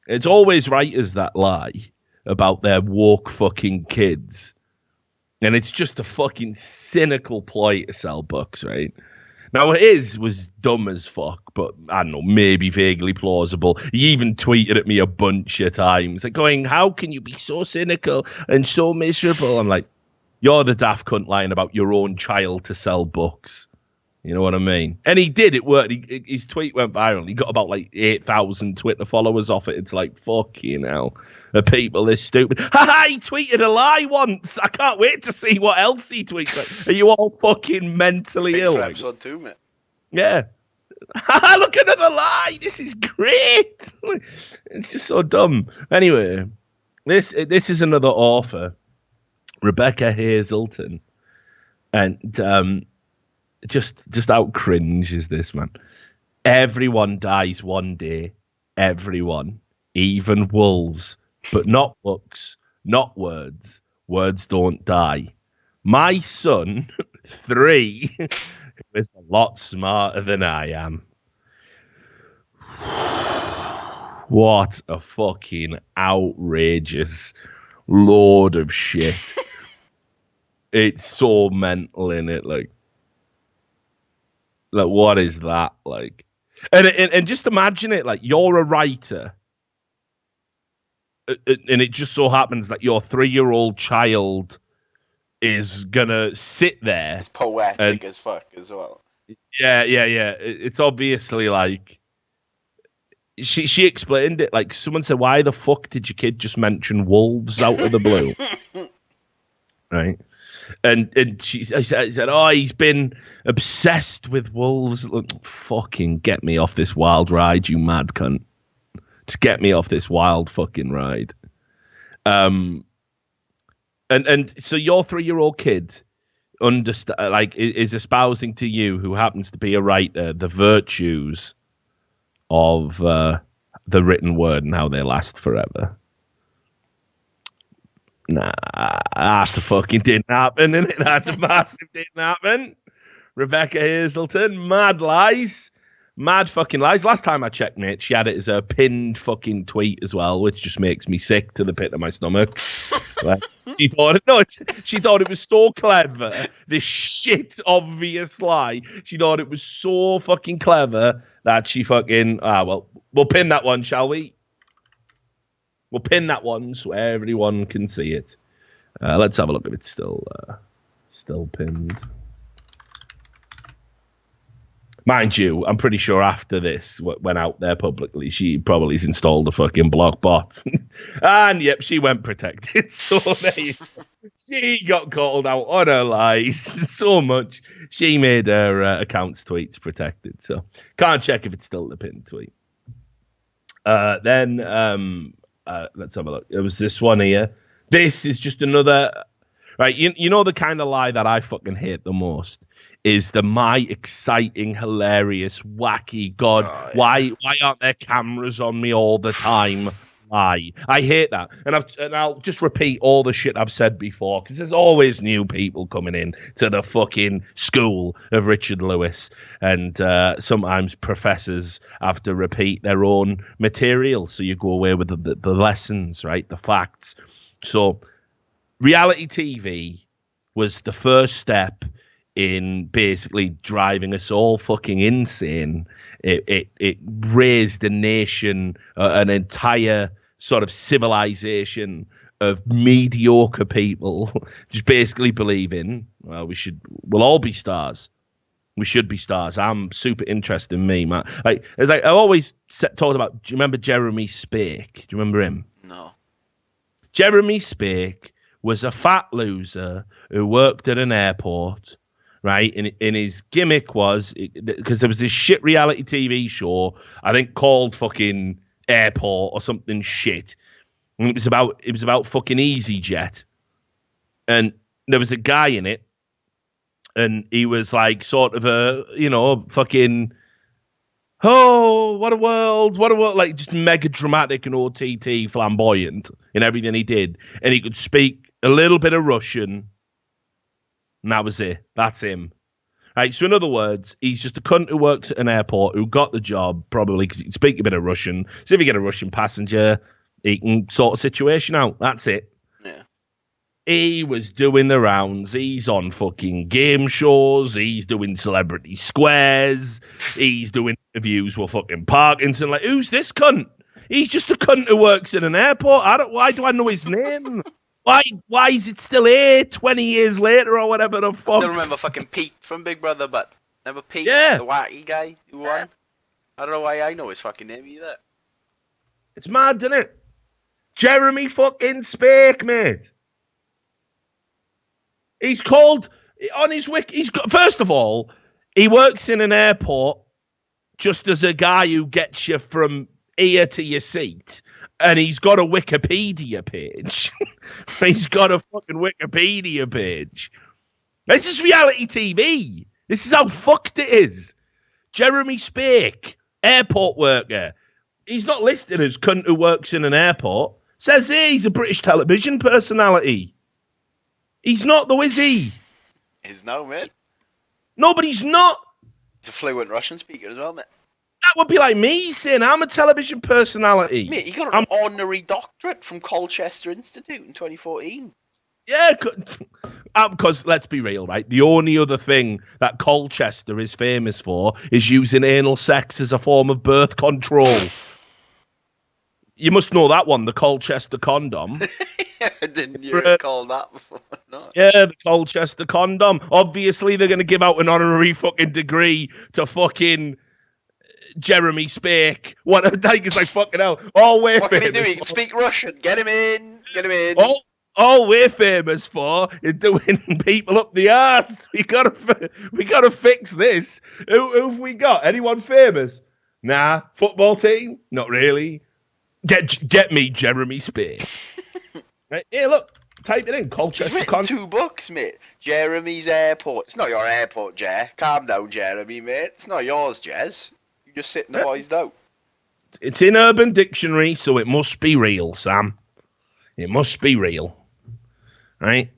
It's always writers that lie about their woke fucking kids. And it's just a fucking cynical ploy to sell books, right? Now, his was dumb as fuck, but I don't know, maybe vaguely plausible. He even tweeted at me a bunch of times, like going, how can you be so cynical and so miserable? I'm like, you're the daft cunt lying about your own child to sell books. You know what I mean? And he did. It worked. His tweet went viral. He got about like 8,000 Twitter followers off it. It's like, fucking hell. Are people this stupid? Ha! He tweeted a lie once. I can't wait to see what else he tweets. Like, are you all fucking mentally ill? Episode 2, mate. Yeah. Look at the lie. This is great. It's just so dumb. Anyway, this is another author, Rebecca Hazelton, and just out cringe is this, man. Everyone dies one day. Everyone, even wolves, but not books, not words. Words don't die. My son, 3, is a lot smarter than I am. What a fucking outrageous load of shit. It's so mental, innit? Like, what is that? Like, and just imagine it, like, you're a writer, and it just so happens that your 3-year-old child is gonna sit there. It's poetic as fuck as well. Yeah. It's obviously like she explained it. Like, someone said, "Why the fuck did your kid just mention wolves out of the blue?" Right. And I said, oh, he's been obsessed with wolves. Look, fucking get me off this wild ride, you mad cunt. Just get me off this wild fucking ride. And so your 3-year-old kid is espousing to you, who happens to be a writer, the virtues of the written word and how they last forever. Nah, that's a fucking didn't happen, innit? That's a massive didn't happen. Rebecca Hazelton, mad lies. Mad fucking lies. Last time I checked, mate, she had it as a pinned fucking tweet as well, which just makes me sick to the pit of my stomach. She thought it was so clever, this shit obvious lie. She thought it was so fucking clever that she fucking, we'll pin that one, shall we? We'll pin that one so everyone can see it. Let's have a look if it's still pinned. Mind you, I'm pretty sure after this went out there publicly, she probably has installed a fucking block bot. And yep, she went protected. So she got called out on her lies so much. She made her account's tweets protected. So can't check if it's still the pinned tweet. Then let's have a look. There was this one here. This is just another, right? You know the kind of lie that I fucking hate the most is the my exciting, hilarious, wacky God. Why aren't there cameras on me all the time? Lie. I hate that, and I'll just repeat all the shit I've said before because there's always new people coming in to the fucking school of Richard Lewis, and sometimes professors have to repeat their own material, so you go away with the lessons, right? The facts. So, reality TV was the first step in basically driving us all fucking insane. It raised a nation, an entire sort of civilization of mediocre people just basically believing, well, we'll all be stars. We should be stars. I'm super interested in me, man. Like, it's like I always talked about. Do you remember Jeremy Spake? Do you remember him? No. Jeremy Spake was a fat loser who worked at an airport, right? And his gimmick was, because there was this shit reality TV show, I think called fucking Airport or something shit. And it was about fucking EasyJet. And there was a guy in it, and he was like sort of a, fucking, oh, what a world, like just mega dramatic and OTT flamboyant in everything he did. And he could speak a little bit of Russian, and that was it. That's him. Right, so in other words, he's just a cunt who works at an airport who got the job, probably because he can speak a bit of Russian. So if you get a Russian passenger, he can sort a situation out. That's it. Yeah. He was doing the rounds. He's on fucking game shows. He's doing celebrity squares. He's doing interviews with fucking Parkinson. Like, who's this cunt? He's just a cunt who works at an airport. Why do I know his name? Why is it still here 20 years later or whatever the fuck? I still remember fucking Pete from Big Brother, but remember Pete, the wacky guy who won? I don't know why I know his fucking name either. It's mad, isn't it? Jeremy fucking Spake, mate. He's called on his wiki. First of all, he works in an airport just as a guy who gets you from ear to your seat. And he's got a Wikipedia page. He's got a fucking Wikipedia page. This is reality TV. This is how fucked it is. Jeremy Spake, airport worker. He's not listed as cunt who works in an airport. Says here he's a British television personality. He's not, though, is he? He's no, mate. No, but he's not. He's a fluent Russian speaker as well, mate. That would be like me saying I'm a television personality. Mate, he got an honorary doctorate from Colchester Institute in 2014. Yeah, because let's be real, right? The only other thing that Colchester is famous for is using anal sex as a form of birth control. You must know that one, the Colchester condom. I didn't hear it called that before. No. Yeah, the Colchester condom. Obviously, they're going to give out an honorary fucking degree to fucking Jeremy Spake. What a like, it's like fucking hell. What can he do? He can speak Russian. Get him in. All we're famous for is doing people up the arse. We gotta fix this. Who have we got? Anyone famous? Nah. Football team? Not really. Get me Jeremy Spake. Right here, look. Type it in. Colchester. He's written 2 books, mate. Jeremy's Airport. It's not your airport, Jer. Calm down, Jeremy, mate. It's not yours, Jez. You just sit in the boys' dough. It's in Urban Dictionary, so it must be real, Sam. It must be real. Right?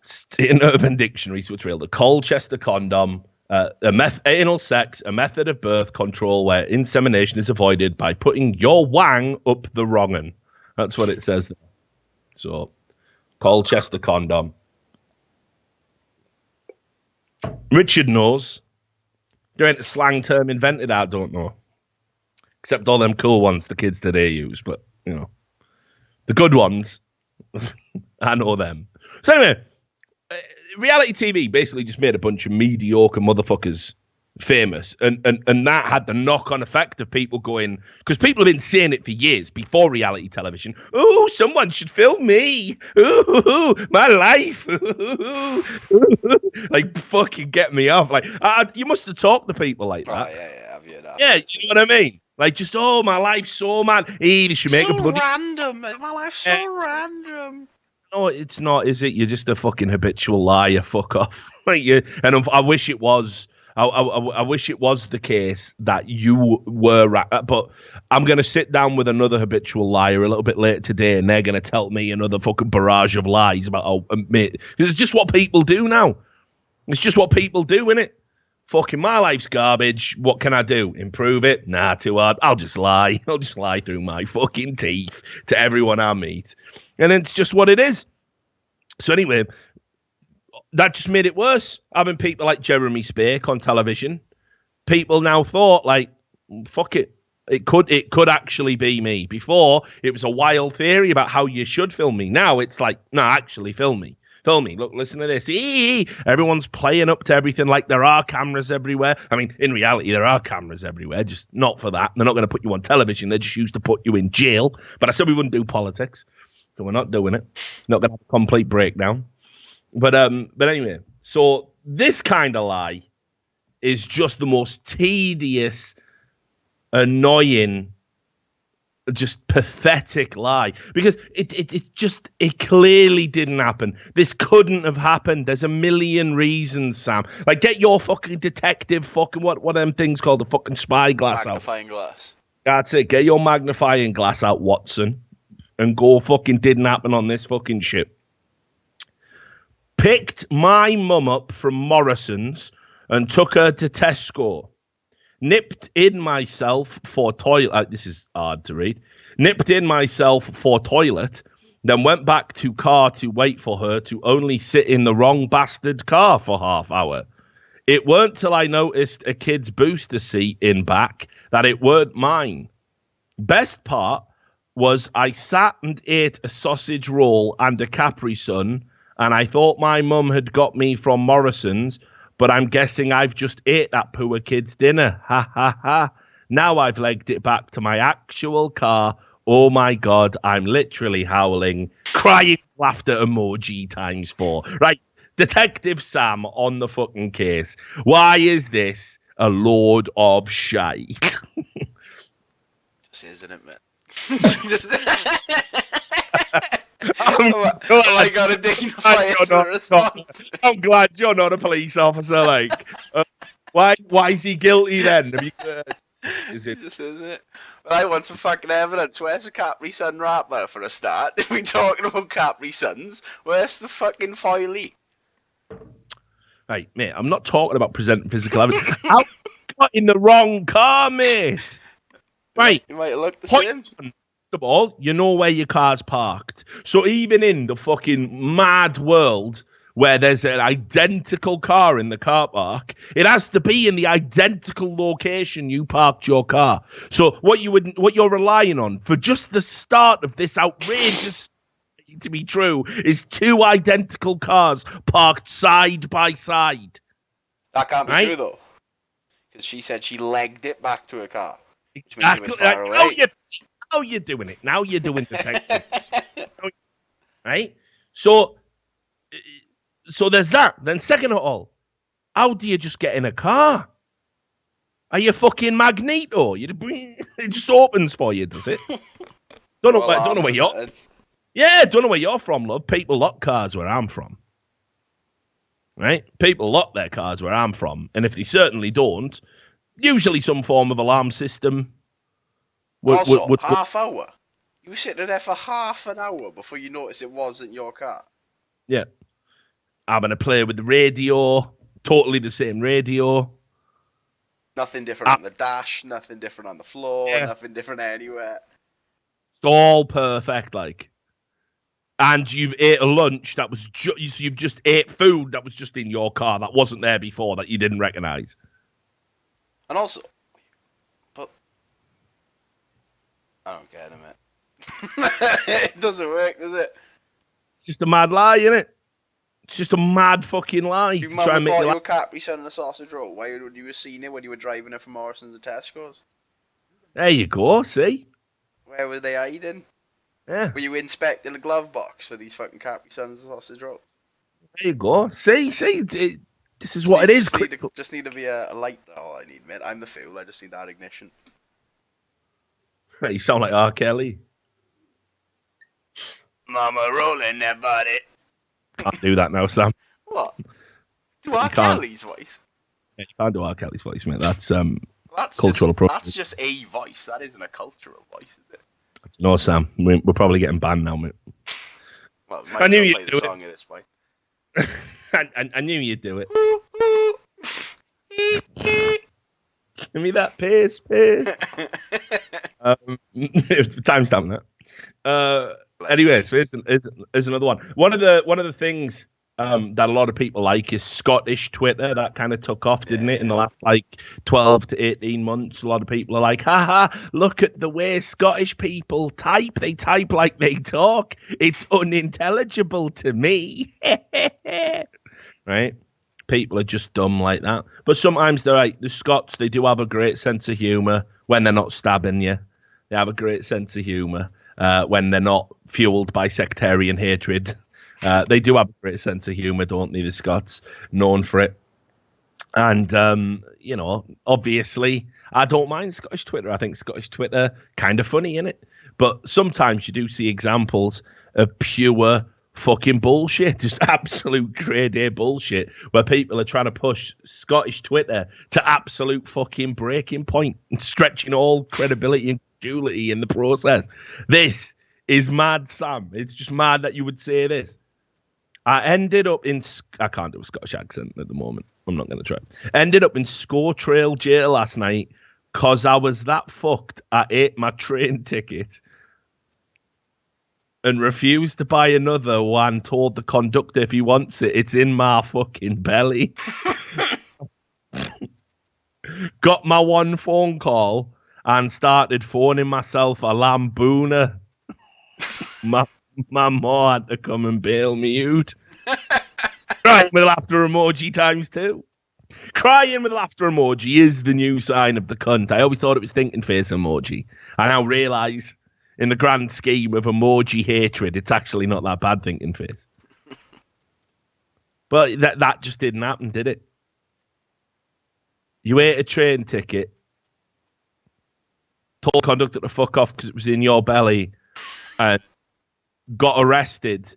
It's in Urban Dictionary, so it's real. The Colchester condom, anal sex, a method of birth control where insemination is avoided by putting your wang up the wrong'un. That's what it says there. So, Colchester condom. Richard knows. There ain't a slang term invented, I don't know. Except all them cool ones the kids today use, but, the good ones, I know them. So anyway, reality TV basically just made a bunch of mediocre motherfuckers famous, and that had the knock-on effect of people going, because people have been saying it for years before reality television. Oh, someone should film me. Ooh, my life. Ooh. Like, fucking get me off. Like, you must have talked to people like that. Oh yeah, I've heard that. Yeah, you know what I mean? Like, just, oh, my life's so mad. Hey, they should make a bloody... random. My life's so random. No, it's not, is it? You're just a fucking habitual liar. Fuck off. Like, you, and I wish it was. I wish it was the case that you were, but I'm going to sit down with another habitual liar a little bit later today, and they're going to tell me another fucking barrage of lies about, mate. It's just what people do now. It's just what people do, innit? Fucking my life's garbage. What can I do? Improve it? Nah, too hard. I'll just lie. I'll just lie through my fucking teeth to everyone I meet. And it's just what it is. So anyway, that just made it worse. Having people like Jeremy Spake on television, people now thought, like, fuck it. It could actually be me. Before, it was a wild theory about how you should film me. Now it's like, no, actually film me. Film me. Look, listen to this. Everyone's playing up to everything like there are cameras everywhere. I mean, in reality, there are cameras everywhere, just not for that. They're not going to put you on television. They're just used to put you in jail. But I said we wouldn't do politics. So we're not doing it. Not going to have a complete breakdown. But anyway, so this kind of lie is just the most tedious, annoying, just pathetic lie, because it clearly didn't happen. This couldn't have happened. There's a million reasons, Sam. Like, get your fucking detective fucking what are them things called, the fucking spy glass magnifying glass. That's it. Get your magnifying glass out, Watson, and go fucking didn't happen on this fucking shit. Picked my mum up from Morrison's and took her to Tesco. Nipped in myself for toilet. This is hard to read. Nipped in myself for toilet, then went back to car to wait for her to only sit in the wrong bastard car for half hour. It weren't till I noticed a kid's booster seat in back that it weren't mine. Best part was I sat and ate a sausage roll and a Capri Sun, and I thought my mum had got me from Morrison's, but I'm guessing I've just ate that poor kid's dinner. Ha, ha, ha. Now I've legged it back to my actual car. Oh, my God, I'm literally howling, crying laughter emoji times 4. Right, Detective Sam on the fucking case. Why is this a load of shite? Just isn't it, man? I got to dignify it to a response. I'm glad you're not a police officer. Like, why is he guilty then? Have you, is it? Just isn't it? Well, I want some fucking evidence. Where's the Capri Sun rapper for a start? If we're talking about Capri Suns, where's the fucking foilie? Right, mate, I'm not talking about presenting physical evidence. I got in the wrong car, mate. Right. You might have looked the same. First of all, you know where your car's parked. So even in the fucking mad world where there's an identical car in the car park, it has to be in the identical location you parked your car. So what you're relying on for just the start of this outrageous to be true is 2 identical cars parked side by side. That can't be true though, because she said she legged it back to her car. Exactly. How you're doing it now? You're doing detective, right? So there's that. Then second of all, how do you just get in a car? Are you fucking Magneto? It just opens for you, does it? Don't know where you're. Yeah, don't know where you're from, love. People lock cars where I'm from. Right? People lock their cars where I'm from. And if they certainly don't, usually some form of alarm system. Half hour? You were sitting there for half an hour before you noticed it wasn't your car? Yeah. I'm going to play with the radio. Totally the same radio. Nothing different on the dash. Nothing different on the floor. Yeah. Nothing different anywhere. It's all perfect, like. And you've ate a lunch that was you've just ate food that was just in your car that wasn't there before that you didn't recognise. And also, but I don't get it, man. It doesn't work, does it? It's just a mad lie, isn't it? It's just a mad fucking lie Your to mum try had and make bought you you a laugh. Capri Sun and a sausage roll. Why would you have seen it when you were driving it from Morrison's to Tesco's? There you go. See? Where were they hiding? Yeah. Were you inspecting a glove box for these fucking Capri Suns and sausage rolls? There you go. See? This is what it is. Just need to be a light. Oh, I need, man. I'm the fool. I just need that ignition. You sound like R. Kelly. Mama rolling that body. Can't do that now, Sam. What? Do R. can't. Kelly's voice? Yeah, you can't do R. Kelly's voice, mate. That's That's cultural appropriation. That's just a voice. That isn't a cultural voice, is it? No, Sam. We're probably getting banned now, mate. Well, I knew you'd play do the it. song at this point. I knew you'd do it. Give me that pace. Timestamp that. Anyway, so here's another one. One of the things that a lot of people like is Scottish Twitter. That kind of took off, didn't it? In the last 12 to 18 months, a lot of people are like, haha, look at the way Scottish people type. They type like they talk. It's unintelligible to me. Right? People are just dumb like that. But sometimes they're right. The Scots, they do have a great sense of humour when they're not stabbing you. They have a great sense of humour when they're not fueled by sectarian hatred. They do have a great sense of humour, don't they, the Scots? Known for it. And, obviously, I don't mind Scottish Twitter. I think Scottish Twitter kind of funny, innit? But sometimes you do see examples of pure fucking bullshit, just absolute grade A bullshit, where people are trying to push Scottish Twitter to absolute fucking breaking point and stretching all credibility and credulity in the process. This is mad, Sam. It's just mad that you would say this. I ended up in... I can't do a Scottish accent at the moment. I'm not going to try. Ended up in Scotrail jail last night because I was that fucked I ate my train ticket and refused to buy another one, told the conductor if he wants it, it's in my fucking belly. Got my one phone call and started phoning myself a lambooner. my ma had to come and bail me out. Crying with laughter emoji times 2. Crying with laughter emoji is the new sign of the cunt. I always thought it was thinking face emoji. I now realise, in the grand scheme of emoji hatred, it's actually not that bad, thinking face. But that just didn't happen, did it? You ate a train ticket, told the conductor to fuck off because it was in your belly, and got arrested.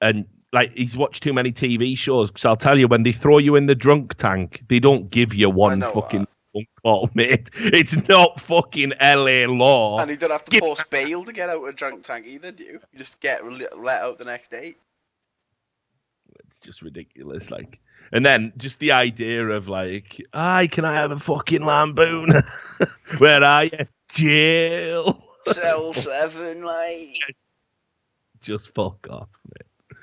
And he's watched too many TV shows, because I'll tell you, when they throw you in the drunk tank, they don't give you one fucking phone call, mate. It's not fucking LA law. And you don't have to post bail to get out of a drunk tank either, do you? You just get let out the next day. It's just ridiculous, And then just the idea of "Aye, can I have a fucking lamboon?" Where are you? Jail. Cell 7, Just fuck off, mate.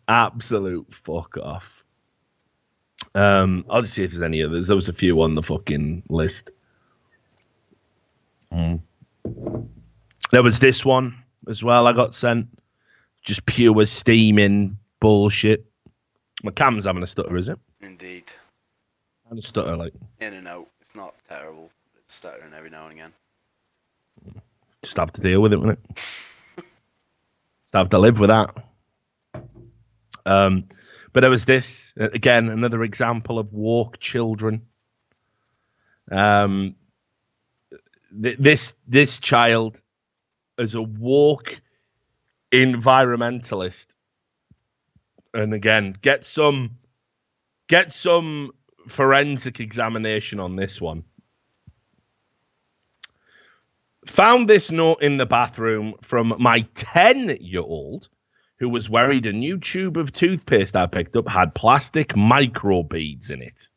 Absolute fuck off. I'll just see if there's any others. There was a few on the fucking list. There was this one as well I got sent. Just pure steaming bullshit. My cam's having a stutter, is it? Indeed. And a stutter, in and out. It's not terrible. It's stuttering every now and again. Just have to deal with it, wouldn't it? Just have to live with that. But there was this, again, another example of woke children. This child is a woke environmentalist. And again, get some forensic examination on this one. Found this note in the bathroom from my 10-year-old who was worried a new tube of toothpaste I picked up had plastic microbeads in it.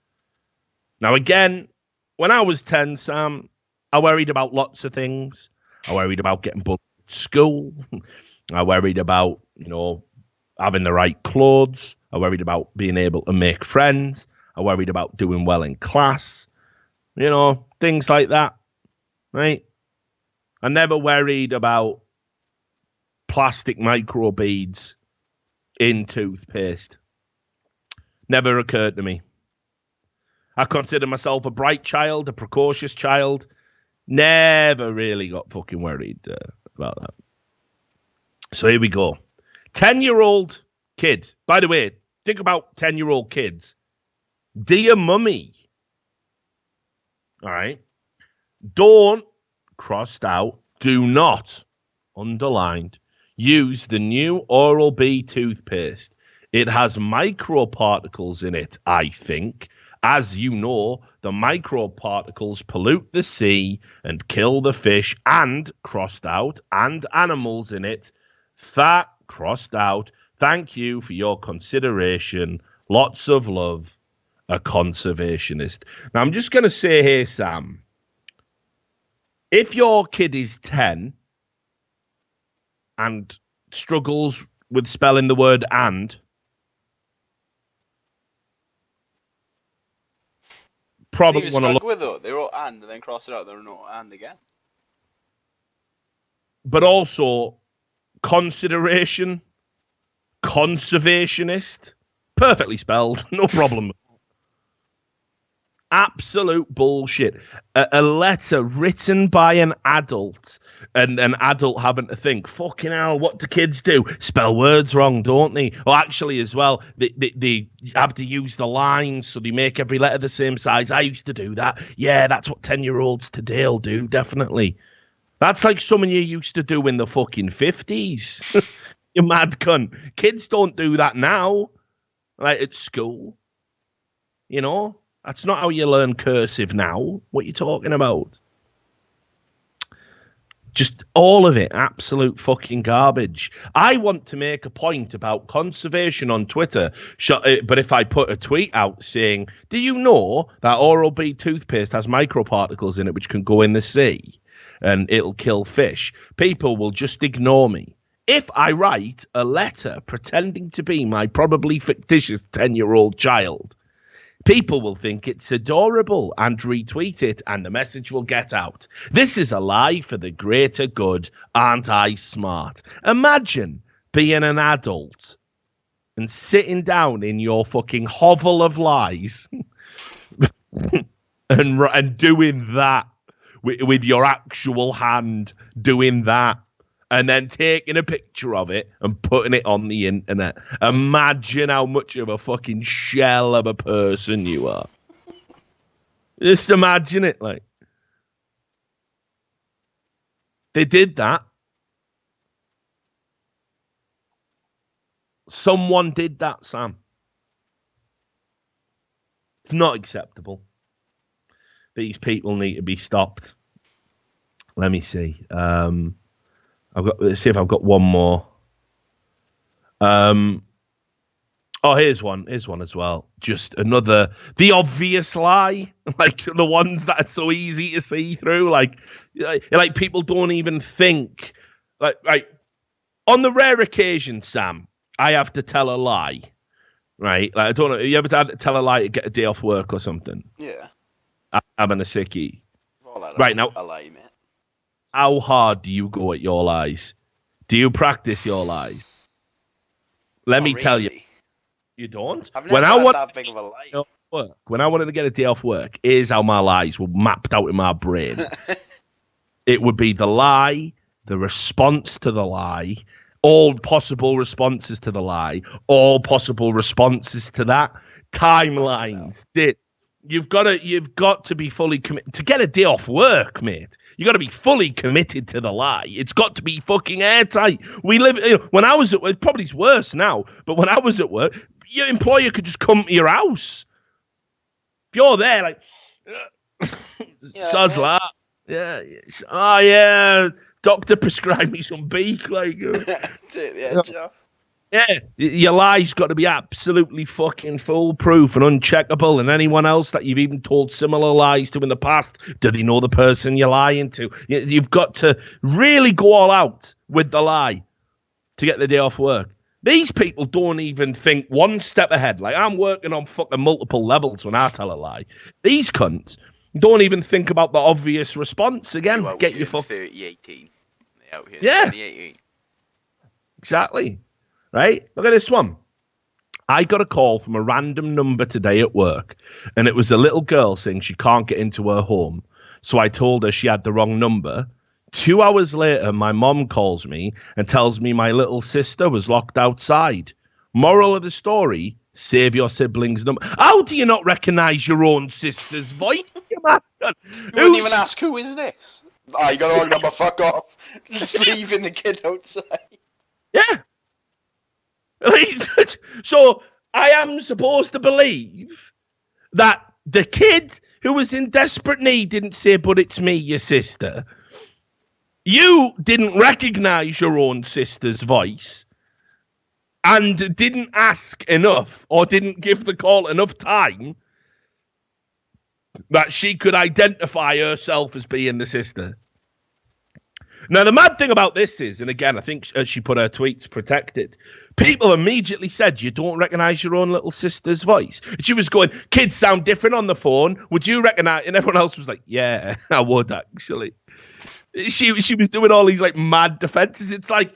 Now, again, when I was 10, Sam, I worried about lots of things. I worried about getting bullied at school. I worried about, having the right clothes. I worried about being able to make friends. I worried about doing well in class. Things like that, right? I never worried about plastic microbeads in toothpaste. Never occurred to me. I consider myself a bright child, a precocious child. Never really got fucking worried about that. So here we go. 10-year-old kid. By the way, think about 10-year-old kids. Dear mummy. All right. Don't, crossed out, do not, underlined, use the new Oral-B toothpaste. It has microparticles in it, I think. As you know, the microparticles pollute the sea and kill the fish and, crossed out, and animals in it. That, crossed out, thank you for your consideration. Lots of love, a conservationist. Now, I'm just going to say here, Sam, if your kid is 10 and struggles with spelling the word and, probably want to look with it. They wrote and then cross it out. They wrote and again. But also consideration, conservationist, perfectly spelled, no problem. Absolute bullshit. A letter written by an adult and an adult having to think, fucking hell, what do kids do? Spell words wrong, don't they? Or actually, as well, they have to use the lines, so they make every letter the same size. I used to do that. Yeah, that's what 10-year-olds today will do, definitely. That's like something you used to do in the fucking 50s. You mad cunt. Kids don't do that now, like at school. You know? That's not how you learn cursive now. What are you talking about? Just all of it, absolute fucking garbage. I want to make a point about conservation on Twitter, but if I put a tweet out saying, do you know that Oral-B toothpaste has microparticles in it which can go in the sea and it'll kill fish, people will just ignore me. If I write a letter pretending to be my probably fictitious 10-year-old child, people will think it's adorable and retweet it, and the message will get out. This is a lie for the greater good. Aren't I smart? Imagine being an adult and sitting down in your fucking hovel of lies and doing that with your actual hand, doing that. And then taking a picture of it and putting it on the internet. Imagine how much of a fucking shell of a person you are. Just imagine it, like. They did that. Someone did that, Sam. It's not acceptable. These people need to be stopped. Let me see. Let's see if I've got one more. Oh, here's one. Here's one as well. Just another, the obvious lie, like the ones that are so easy to see through. Like people don't even think. Like on the rare occasion, Sam, I have to tell a lie. Right? Like I don't know. You ever had to tell a lie to get a day off work or something? Yeah. Having a sickie. Well, right now. A lie, mate. How hard do you go at your lies? Do you practice your lies? Let me tell you, you don't. I've never had that big of a lie. Work, when I wanted to get a day off work, here's how my lies were mapped out in my brain. It would be the lie, the response to the lie, all possible responses to the lie, all possible responses to that, timelines. You've got to be fully committed to get a day off work, mate. You got to be fully committed to the lie. It's got to be fucking airtight. We live, when I was at work, probably it's worse now, but when I was at work, your employer could just come to your house. If you're there, like, soz that. Yeah. Oh, yeah. Doctor prescribed me some beak. Like, take the edge off. Yeah, your lie's got to be absolutely fucking foolproof and uncheckable. And anyone else that you've even told similar lies to in the past, do they know the person you're lying to? You've got to really go all out with the lie to get the day off work. These people don't even think one step ahead. Like, I'm working on fucking multiple levels when I tell a lie. These cunts don't even think about the obvious response. Again, get your fucking 3018. Out here yeah, 2018. Exactly. right? Look at this one. I got a call from a random number today at work, and it was a little girl saying she can't get into her home. So I told her she had the wrong number. 2 hours later, my mom calls me and tells me my little sister was locked outside. Moral of the story, save your siblings' number. How do you not recognise your own sister's voice? You wouldn't even ask, who is this? Oh, you got the wrong number, fuck off. Just leaving the kid outside. Yeah. So I am supposed to believe that the kid who was in desperate need didn't say, but it's me, your sister. You didn't recognise your own sister's voice and didn't ask enough or didn't give the call enough time that she could identify herself as being the sister. Now, the mad thing about this is, and again, I think she put her tweets protected, people immediately said, you don't recognise your own little sister's voice. And she was going, kids sound different on the phone. Would you recognise? And everyone else was like, yeah, I would actually. She was doing all these like mad defences. It's like,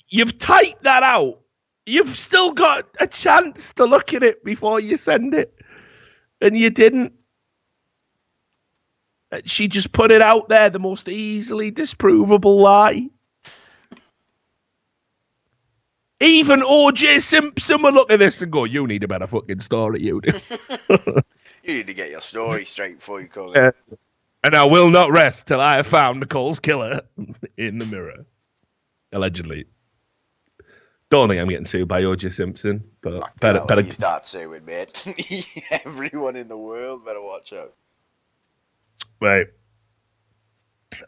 you've typed that out. You've still got a chance to look at it before you send it. And you didn't. She just put it out there, the most easily disprovable lie. Even O.J. Simpson will look at this and go, you need a better fucking story, you do. You need to get your story straight before you come in. And I will not rest till I have found Nicole's killer in the mirror. Allegedly. Don't think I'm getting sued by O.J. Simpson, but better. You start suing, mate. Everyone in the world better watch out. Right.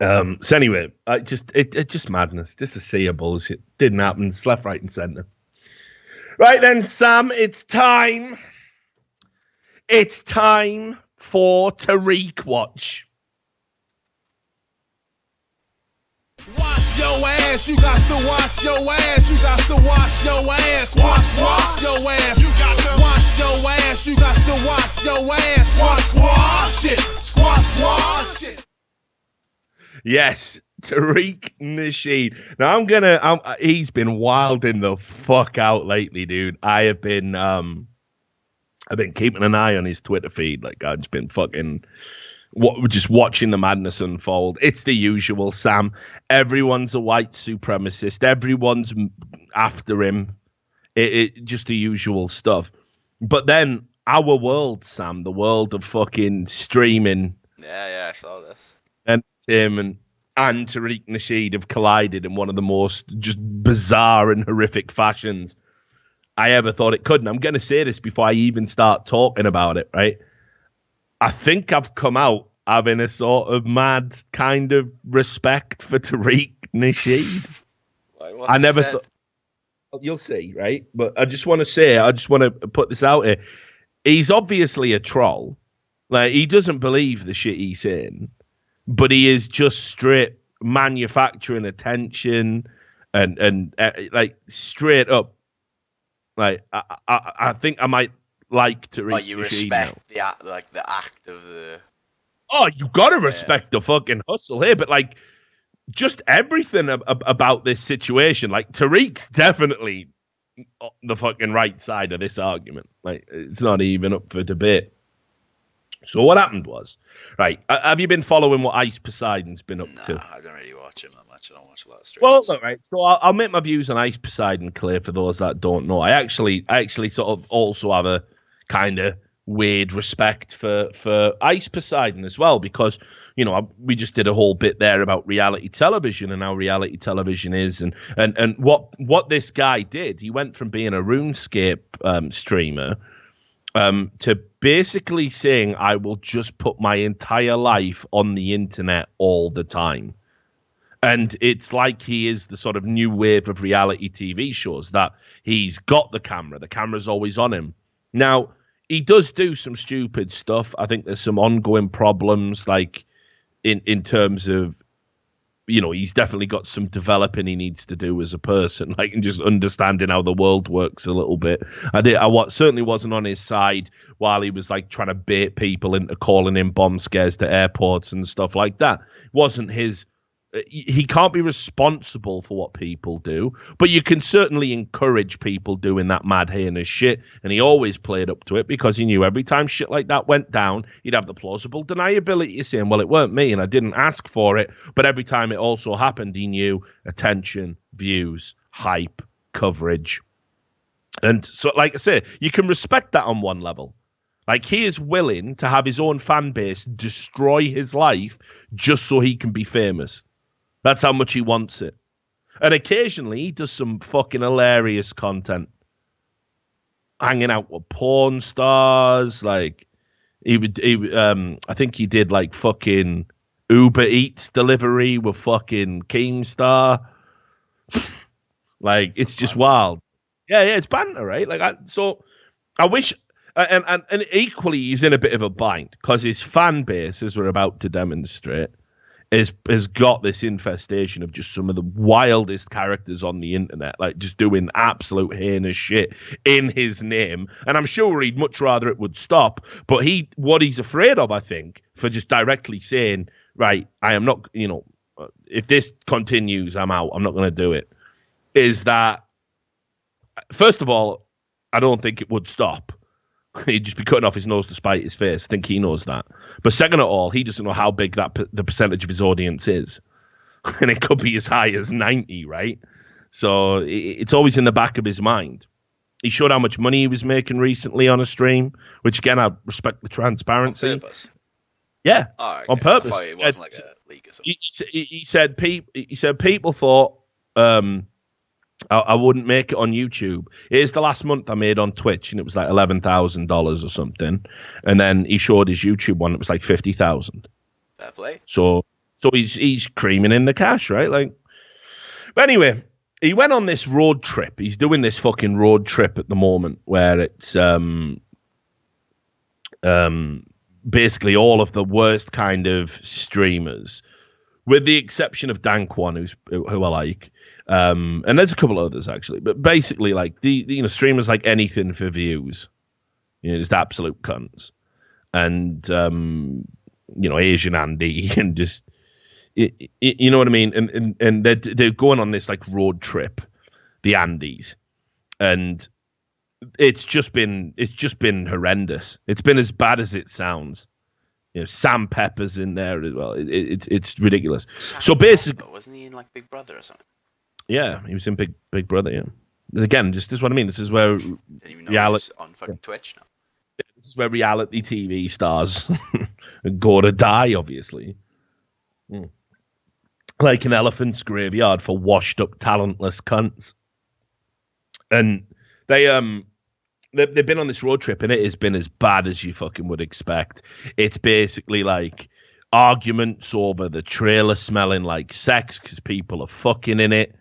So anyway, it's just madness. Just a sea of bullshit. Didn't happen. It's left, right, and centre. Right then, Sam, it's time. It's time for Tariq Watch. Wash your ass, you got to wash your ass, you got to wash your ass, wash your ass, you got to wash your ass, you got to wash your ass, wash it, wash it. Yes, Tariq Nasheed. Now he's been wilding the fuck out lately, dude. I've been keeping an eye on his Twitter feed. Like, I've just been fucking just watching the madness unfold. It's the usual, Sam. Everyone's a white supremacist. Everyone's after him. It just the usual stuff. But then our world, Sam, the world of fucking streaming. Yeah, I saw this. And him and Tariq Nasheed have collided in one of the most just bizarre and horrific fashions I ever thought it could. And I'm going to say this before I even start talking about it, right? I think I've come out having a sort of mad kind of respect for Tariq Nasheed. I never thought. You'll see, right? But I just want to put this out here. He's obviously a troll. Like, he doesn't believe the shit he's saying, but he is just straight manufacturing attention and like straight up. Like, I think I might like Tariq. But you respect the act of the. Oh, you gotta respect the fucking hustle here, but like, just everything about this situation. Like, Tariq's definitely on the fucking right side of this argument. Like, it's not even up for debate. So what happened was, right? Have you been following what Ice Poseidon's been up to? I don't really watch him that much. I don't watch a lot of streams. Well, look, right. So I'll make my views on Ice Poseidon clear for those that don't know. I actually sort of also have a kind of weird respect for Ice Poseidon as well, because, you know, we just did a whole bit there about reality television and how reality television is, and what this guy did. He went from being a RuneScape streamer to basically saying, I will just put my entire life on the internet all the time. And it's like he is the sort of new wave of reality TV shows, that he's got the camera's always on him. Now, he does do some stupid stuff. I think there's some ongoing problems, like in terms of, you know, he's definitely got some developing he needs to do as a person, like, and just understanding how the world works a little bit. I certainly wasn't on his side while he was like trying to bait people into calling in bomb scares to airports and stuff like that. It wasn't his he can't be responsible for what people do, but you can certainly encourage people doing that mad heinous shit. And he always played up to it because he knew every time shit like that went down, he'd have the plausible deniability of saying, well, it weren't me and I didn't ask for it. But every time it also happened, he knew attention, views, hype, coverage. And so, like I say, you can respect that on one level. Like, he is willing to have his own fan base destroy his life just so he can be famous. That's how much he wants it. And occasionally he does some fucking hilarious content. Hanging out with porn stars. Like, I think he did like fucking Uber Eats delivery with fucking Keemstar. Like, it's just wild. Yeah, it's banter, right? Like, I wish, and equally he's in a bit of a bind because his fan base, as we're about to demonstrate, has got this infestation of just some of the wildest characters on the internet, like just doing absolute heinous shit in his name. And I'm sure he'd much rather it would stop. But what he's afraid of, I think, for just directly saying, right, I am not, if this continues, I'm out. I'm not going to do it. Is that, first of all, I don't think it would stop. He'd just be cutting off his nose to spite his face. I think he knows that. But second of all, he doesn't know how big the percentage of his audience is. And it could be as high as 90, right? So it's always in the back of his mind. He showed how much money he was making recently on a stream, which, again, I respect the transparency. On purpose? Yeah, okay. On purpose. I thought it wasn't like a leak or something. He said people thought... I wouldn't make it on YouTube. Here's the last month I made on Twitch, and it was like $11,000 or something. And then he showed his YouTube one; it was like 50,000. Fair play. So he's creaming in the cash, right? Like, but anyway, he went on this road trip. He's doing this fucking road trip at the moment, where it's basically all of the worst kind of streamers, with the exception of Dan Kwan, who I like. And there's a couple others actually, but basically, like the streamers like anything for views, just absolute cunts, and Asian Andy, and just you know what I mean, and they're going on this like road trip, the Andes, and it's just been horrendous. It's been as bad as it sounds. Sam Pepper's in there as well. It's ridiculous. So basically, wasn't he in like Big Brother or something? Yeah, he was in Big Brother. Yeah, again, this is what I mean. This is where reality on fucking Twitch now. This is where reality TV stars go to die. Obviously, like an elephant's graveyard for washed up, talentless cunts. And they've been on this road trip, and it has been as bad as you fucking would expect. It's basically like arguments over the trailer smelling like sex because people are fucking in it.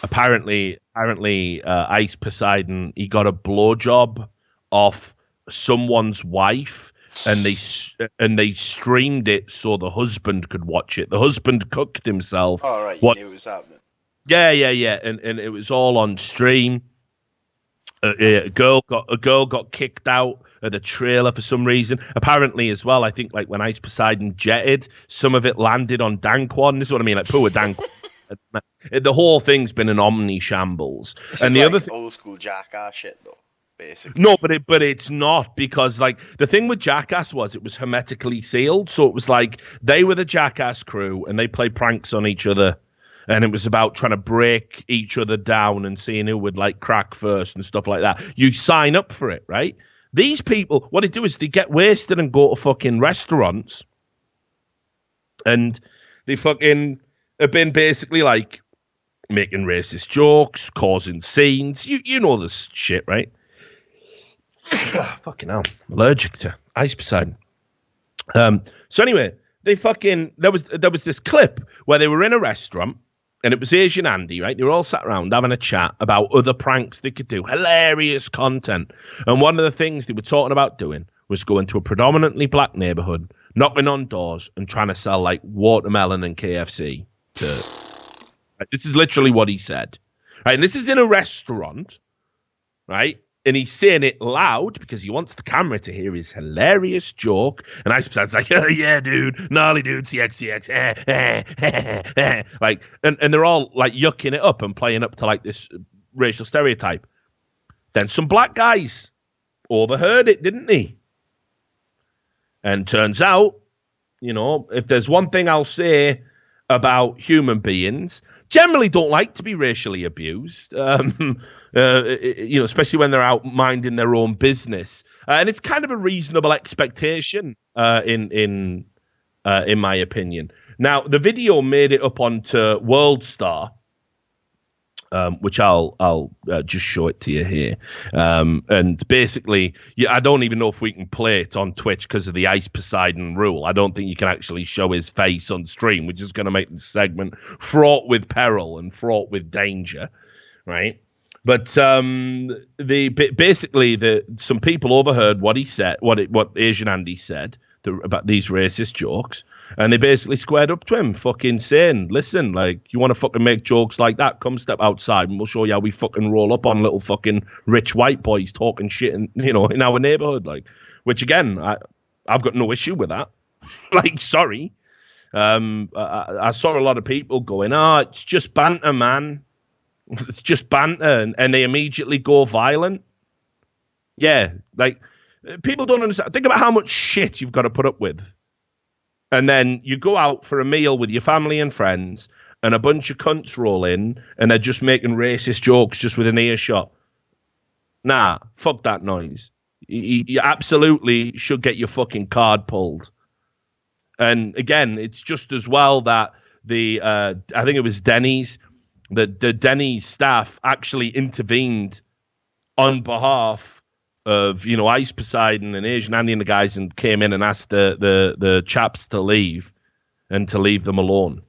Apparently, Ice Poseidon, he got a blowjob off someone's wife, and they streamed it so the husband could watch it. The husband cooked himself. Oh, right, you knew it was happening. Yeah, and it was all on stream. A girl got kicked out of the trailer for some reason. Apparently, as well, I think like when Ice Poseidon jetted, some of it landed on Dan Kwan. This is what I mean, like poor Dan Kwan. The whole thing's been an omni shambles. This and is the like other old school Jackass shit, though. Basically. No, but it's not, because like the thing with Jackass was it was hermetically sealed, so it was like they were the Jackass crew and they played pranks on each other. And it was about trying to break each other down and seeing who would like crack first and stuff like that. You sign up for it, right? These people, what they do is they get wasted and go to fucking restaurants. And they fucking have been basically like making racist jokes, causing scenes. You know this shit, right? Fucking hell. I'm allergic to Ice Poseidon. So anyway, there was this clip where they were in a restaurant. And it was Asian Andy, right? They were all sat around having a chat about other pranks they could do. Hilarious content. And one of the things they were talking about doing was going to a predominantly black neighborhood, knocking on doors and trying to sell like watermelon and KFC. This is literally what he said. Right? And this is in a restaurant, right? and he's saying it loud because he wants the camera to hear his hilarious joke. And Ice Poseidon's like, oh, yeah, dude, gnarly dude, CX, like, and they're all like yucking it up and playing up to like this racial stereotype. Then some black guys overheard it, didn't they? And turns out, you know, if there's one thing I'll say about human beings, generally don't like to be racially abused, you know, especially when they're out minding their own business. And it's kind of a reasonable expectation, in my opinion. Now, the video made it up onto WorldStar, which I'll just show it to you here. And basically, I don't even know if we can play it on Twitch because of the Ice Poseidon rule. I don't think you can actually show his face on stream, which is going to make the segment fraught with peril and fraught with danger, right? But basically, some people overheard what he said, what Asian Andy said about these racist jokes, and they basically squared up to him, fucking saying, listen, like, you want to fucking make jokes like that, come step outside and we'll show you how we fucking roll up on little fucking rich white boys talking shit in, you know, in our neighborhood. Like, which again, I've got no issue with that. Like, sorry. I saw a lot of people going, it's just banter, man. It's just banter. And they immediately go violent. Yeah, like, people don't understand. Think about how much shit you've got to put up with. And then you go out for a meal with your family and friends, and a bunch of cunts roll in, and they're just making racist jokes just with an earshot. Nah, fuck that noise. You absolutely should get your fucking card pulled. And again, it's just as well that I think it was Denny's, the Denny's staff actually intervened on behalf of, you know, Ice Poseidon and Asian Andy and the guys, and came in and asked the chaps to leave and to leave them alone.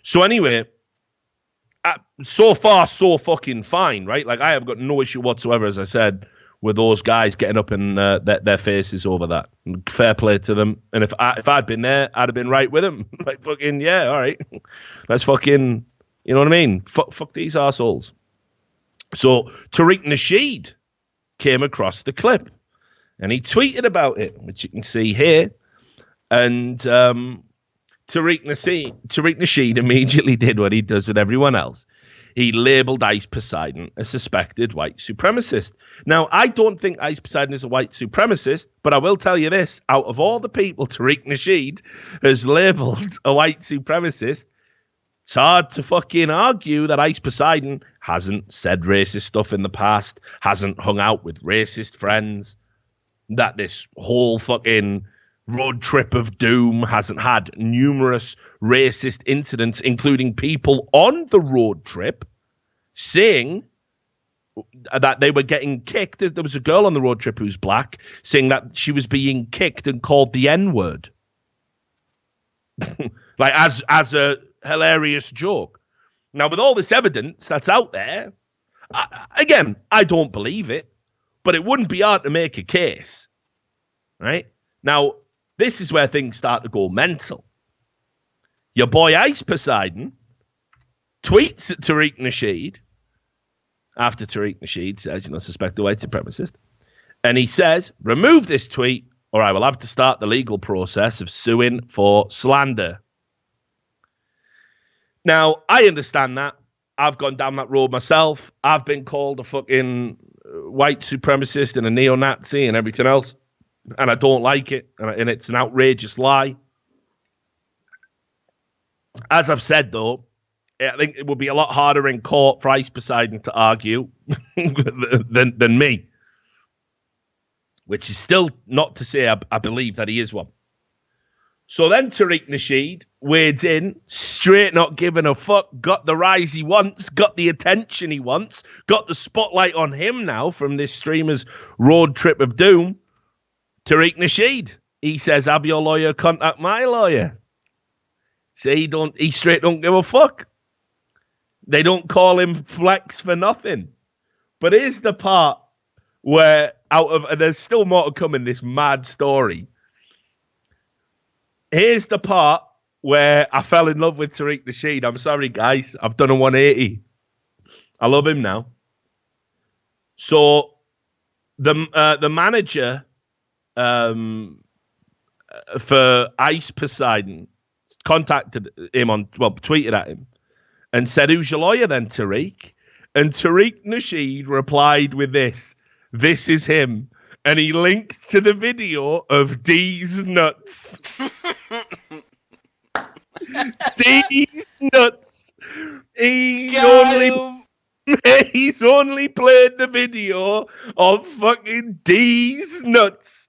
So anyway, so far so fucking fine, right? Like, I have got no issue whatsoever, as I said, with those guys getting up in their faces over that. Fair play to them. And if I'd been there, I'd have been right with them. Like, fucking, yeah, all right. Let's fucking, you know what I mean? Fuck these assholes. So Tariq Nasheed came across the clip and he tweeted about it, which you can see here. And Tariq Nasheed immediately did what he does with everyone else. He labeled Ice Poseidon a suspected white supremacist. Now, I don't think Ice Poseidon is a white supremacist, but I will tell you this. Out of all the people Tariq Nasheed has labeled a white supremacist, it's hard to fucking argue that Ice Poseidon hasn't said racist stuff in the past, hasn't hung out with racist friends, that this whole fucking road trip of doom hasn't had numerous racist incidents, including people on the road trip saying that they were getting kicked. There was a girl on the road trip who's black saying that she was being kicked and called the N-word. Like, as a hilarious joke. Now, with all this evidence that's out there, I don't believe it, but it wouldn't be hard to make a case, right? Now, this is where things start to go mental. Your boy Ice Poseidon tweets at Tariq Nasheed after Tariq Nasheed says, suspect a white supremacist. And he says, remove this tweet or I will have to start the legal process of suing for slander. Now, I understand that. I've gone down that road myself. I've been called a fucking white supremacist and a neo-Nazi and everything else. And I don't like it. And it's an outrageous lie. As I've said, though, I think it would be a lot harder in court for Ice Poseidon to argue than me. Which is still not to say I believe that he is one. So then Tariq Nasheed wades in, straight not giving a fuck, got the rise he wants, got the attention he wants, got the spotlight on him now from this streamer's road trip of doom. Tariq Nasheed, he says, have your lawyer contact my lawyer. So he straight don't give a fuck. They don't call him Flex for nothing. But here's the part where there's still more to come in this mad story. Here's the part where I fell in love with Tariq Nasheed. I'm sorry, guys. I've done a 180. I love him now. So the manager for Ice Poseidon contacted him tweeted at him and said, "Who's your lawyer then, Tariq?" And Tariq Nasheed replied with this: "This is him." And he linked to the video of Deez nuts. Deez nuts. He's only played the video of fucking Deez nuts.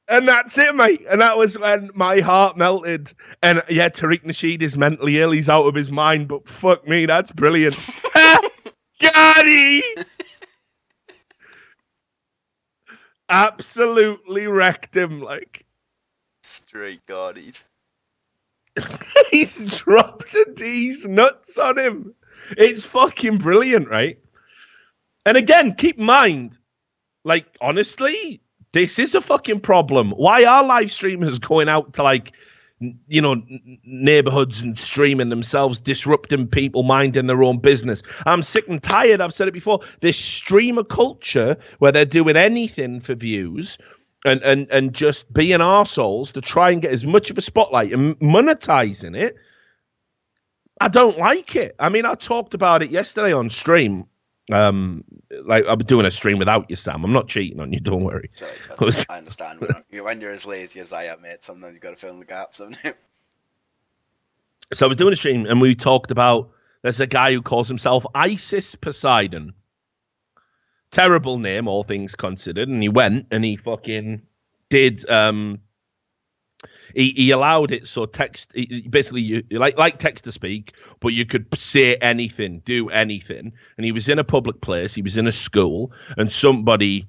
And that's it, mate. And that was when my heart melted. And yeah, Tariq Nasheed is mentally ill. He's out of his mind. But fuck me, that's brilliant. Got he! Absolutely wrecked him, like. Straight guarded. He's dropped these nuts on him. It's fucking brilliant, right? And again, keep in mind, like, honestly, this is a fucking problem. Why are live streamers going out to, like, you know, neighborhoods and streaming themselves, disrupting people, minding their own business? I'm sick and tired. I've said it before. This streamer culture where they're doing anything for views and just being arseholes to try and get as much of a spotlight and monetizing it. I don't like it. I mean, I talked about it yesterday on stream. Like, I'll be doing a stream without you, Sam. I'm not cheating on you, don't worry. Sorry, I understand. When you're as lazy as I am, mate, sometimes you've got to fill in the gaps, haven't you? So I was doing a stream and we talked about, there's a guy who calls himself ISIS Poseidon. Terrible name, all things considered. And he went and he fucking did, he allowed it so basically you like text to speak, but you could say anything, do anything. And he was in a public place, he was in a school, and somebody,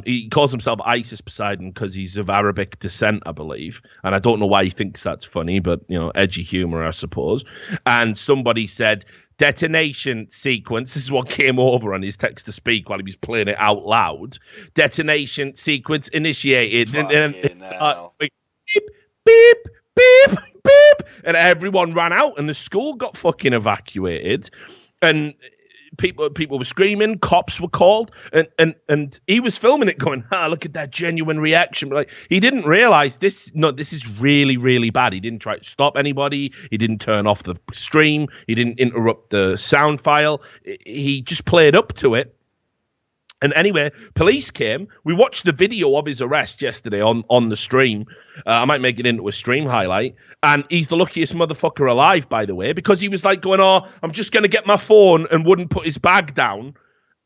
he calls himself ISIS Poseidon because he's of Arabic descent, I believe. And I don't know why he thinks that's funny, but, you know, edgy humor, I suppose. And somebody said, detonation sequence. This is what came over on his text to speak while he was playing it out loud. Detonation sequence initiated. Beep, beep, beep, beep. And everyone ran out and the school got fucking evacuated. And people were screaming, cops were called, and he was filming it going, look at that genuine reaction. But, like, he didn't realize this is really, really bad. He didn't try to stop anybody. He didn't turn off the stream. He didn't interrupt the sound file. He just played up to it. And anyway, police came. We watched the video of his arrest yesterday on the stream. I might make it into a stream highlight. And he's the luckiest motherfucker alive, by the way, because he was like going, I'm just going to get my phone, and wouldn't put his bag down.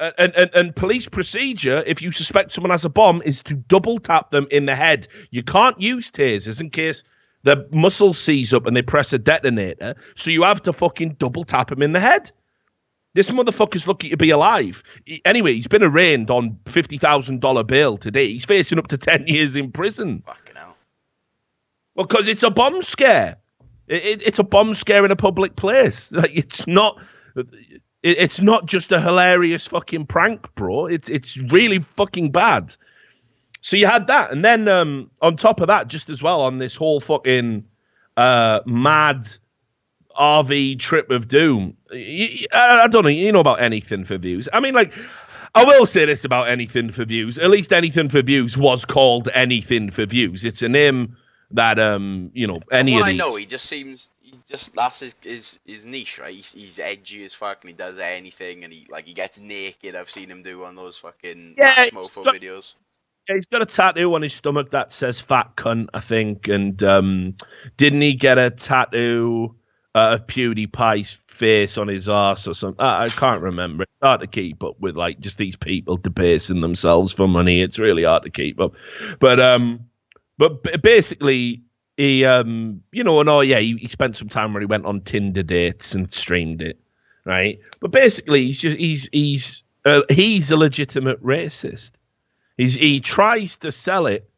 And police procedure, if you suspect someone has a bomb, is to double tap them in the head. You can't use tasers in case the muscles seize up and they press a detonator. So you have to fucking double tap him in the head. This motherfucker's lucky to be alive. Anyway, he's been arraigned on $50,000 bail today. He's facing up to 10 years in prison. Fucking hell. Well, because it's a bomb scare. It's a bomb scare in a public place. Like, it's not just a hilarious fucking prank, bro. It's really fucking bad. So you had that, and then on top of that, just as well, on this whole fucking mad RV trip of doom. I don't know. You know about Anything for Views. I mean, like, I will say this about Anything for Views. At least Anything for Views was called Anything for Views. It's a name that, you know, any of these. I know, that's his niche, right? He's edgy as fuck and he does anything and he gets naked. I've seen him do on those fucking mofo videos. Yeah, he's got a tattoo on his stomach that says fat cunt, I think. And didn't he get a tattoo of PewDiePie's face on his arse or something? I can't remember. It's hard to keep up with, like, just these people debasing themselves for money. It's really hard to keep up. But basically, he, you know, he spent some time where he went on Tinder dates and streamed it, right? But basically, he's a legitimate racist. He tries to sell it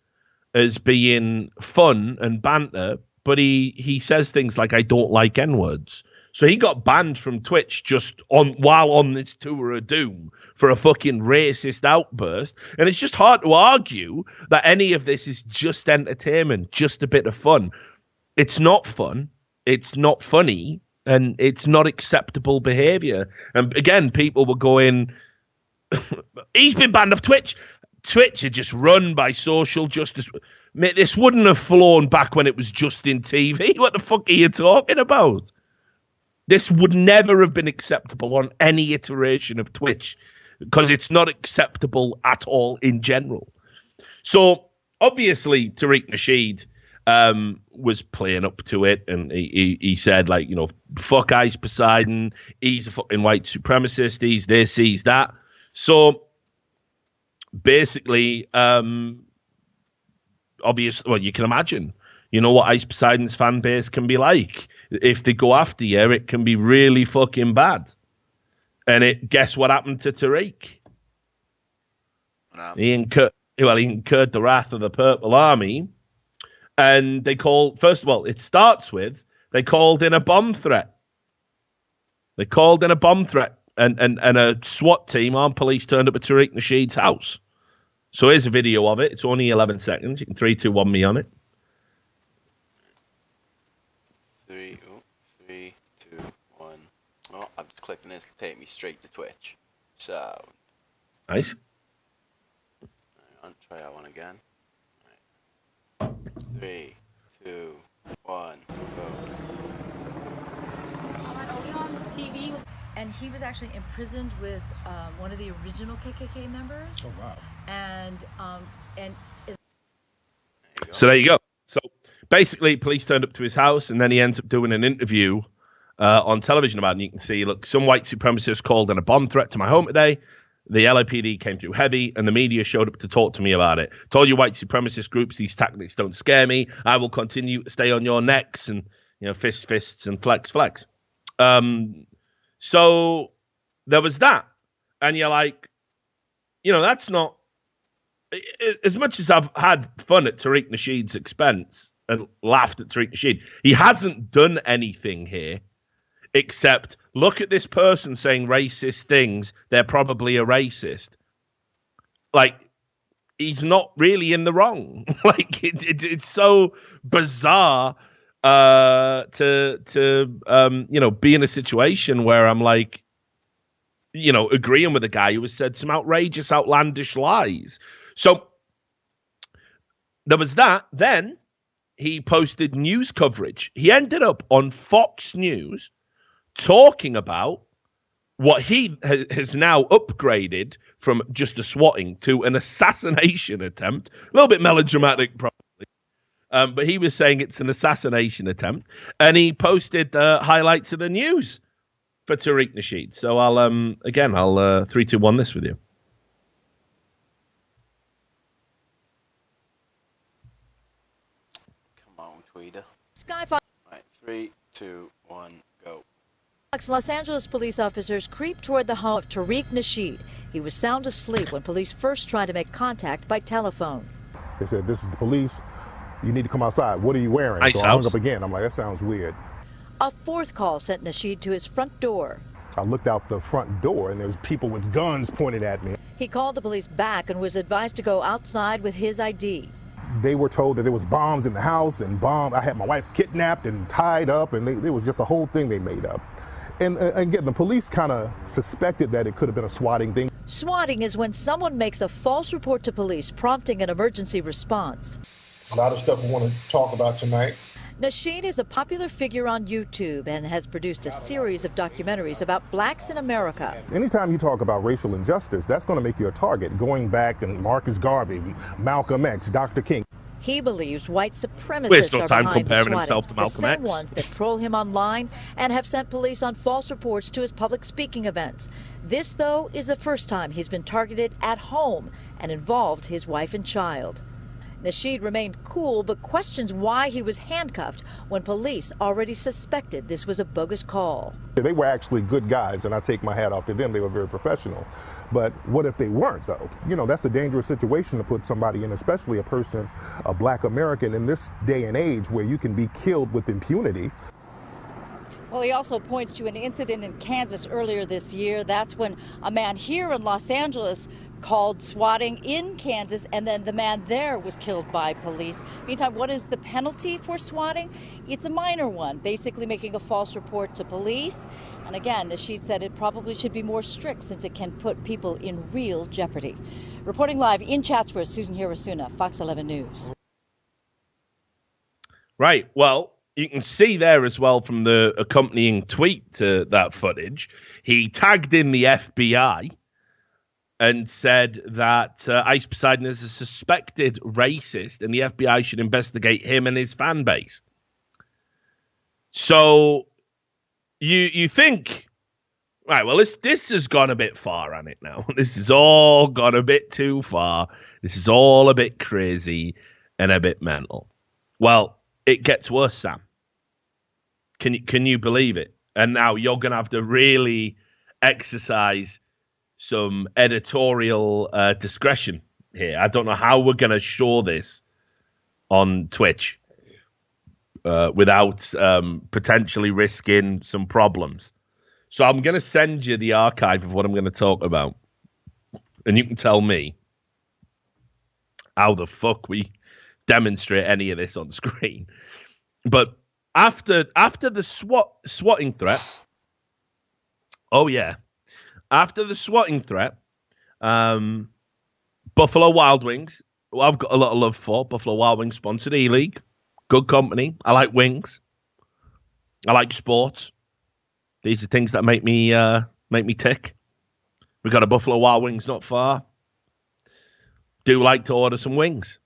as being fun and banter, but he says things like, I don't like N-words. So he got banned from Twitch while on this tour of doom for a fucking racist outburst. And it's just hard to argue that any of this is just entertainment, just a bit of fun. It's not fun. It's not funny. And it's not acceptable behavior. And again, people were going, He's been banned off Twitch. Twitch are just run by social justice. Mate, this wouldn't have flown back when it was Justin TV. What the fuck are you talking about? This would never have been acceptable on any iteration of Twitch because it's not acceptable at all in general. So obviously Tariq Nasheed was playing up to it, and he said, like, you know, fuck Ice Poseidon, he's a fucking white supremacist, he's this, he's that. So basically, obviously, well, you can imagine, you know, what Ice Poseidon's fan base can be like. If they go after you, it can be really fucking bad. And guess what happened to Tariq? He incurred the wrath of the Purple Army. And they called, first of all, it starts with, they called in a bomb threat. They called in a bomb threat. And a SWAT team, armed police, turned up at Tariq Nasheed's house. So here's a video of it. It's only 11 seconds. You can 3, 2, 1 me on it. 3, 2, 1. Oh, I'm just clicking this to take me straight to Twitch. So. Nice. I'll try that one again. 3, 2, 1, go. TV, and he was actually imprisoned with one of the original KKK members. Oh wow! And so there you go. So basically, police turned up to his house, and then he ends up doing an interview on television about it. And you can see, look, some white supremacists called in a bomb threat to my home today. The LAPD came through heavy, and the media showed up to talk to me about it. Told you white supremacist groups, these tactics don't scare me. I will continue to stay on your necks, and, you know, fists, and flex. So there was that. And you're like, you know, that's not, as much as I've had fun at Tariq Nasheed's expense and laughed at Tariq Nasheed, he hasn't done anything here except look at this person saying racist things. They're probably a racist. Like, he's not really in the wrong. Like, it's so bizarre to you know, be in a situation where I'm like, you know, agreeing with a guy who has said some outrageous, outlandish lies. So there was that. Then he posted news coverage. He ended up on Fox News talking about what he has now upgraded from just a swatting to an assassination attempt. A little bit melodramatic, probably. But he was saying it's an assassination attempt. And he posted highlights of the news for Tariq Nasheed. So I'll 3, 2, 1 this with you. Come on, Tweeder. Skyfox. Right, 3, 2, 1, go. Los Angeles police officers creeped toward the home of Tariq Nasheed. He was sound asleep when police first tried to make contact by telephone. They said, "This is the police. You need to come outside. What are you wearing?" Nice so I hung up again. I'm like, that sounds weird. A fourth call sent Nasheed to his front door. I looked out the front door, and there's people with guns pointed at me. He called the police back and was advised to go outside with his ID. They were told that there was bombs in the house, and I had my wife kidnapped and tied up, and it was just a whole thing they made up. And again, the police kind of suspected that it could have been a swatting thing. Swatting is when someone makes a false report to police, prompting an emergency response. A lot of stuff we want to talk about tonight. Nasheed is a popular figure on YouTube and has produced a series of documentaries about blacks in America. Anytime you talk about racial injustice, that's going to make you a target. Going back and Marcus Garvey, Malcolm X, Dr. King. He believes white supremacists Wastes no are time behind the comparing swatting, himself to the Malcolm same X. ones that troll him online and have sent police on false reports to his public speaking events. This, though, is the first time he's been targeted at home and involved his wife and child. Nasheed remained cool, but questions why he was handcuffed when police already suspected this was a bogus call. They were actually good guys, and I take my hat off to them. They were very professional. But what if they weren't, though? You know, that's a dangerous situation to put somebody in, especially a person, a black American, in this day and age where you can be killed with impunity. Well, he also points to an incident in Kansas earlier this year. That's when a man here in Los Angeles called swatting in Kansas, and then the man there was killed by police. Meantime, what is the penalty for swatting? It's a minor one, basically making a false report to police. And again, Nasheed said it probably should be more strict since it can put people in real jeopardy. Reporting live in Chatsworth, Susan Hirasuna, Fox 11 News. Right. Well, you can see there as well from the accompanying tweet to that footage, he tagged in the FBI and said that Ice Poseidon is a suspected racist and the FBI should investigate him and his fan base. So you think, right, well, this has gone a bit far on it now. This has all gone a bit too far. This is all a bit crazy and a bit mental. Well, it gets worse, Sam. Can you believe it? And now you're going to have to really exercise some editorial discretion here. I don't know how we're going to show this on Twitch without potentially risking some problems. So I'm going to send you the archive of what I'm going to talk about. And you can tell me how the fuck we demonstrate any of this on screen. But after the swatting threat, after the swatting threat, Buffalo Wild Wings, who I've got a lot of love for. Buffalo Wild Wings sponsored E-League. Good company. I like wings. I like sports. These are things that make me tick. We've got a Buffalo Wild Wings not far. Do like to order some wings.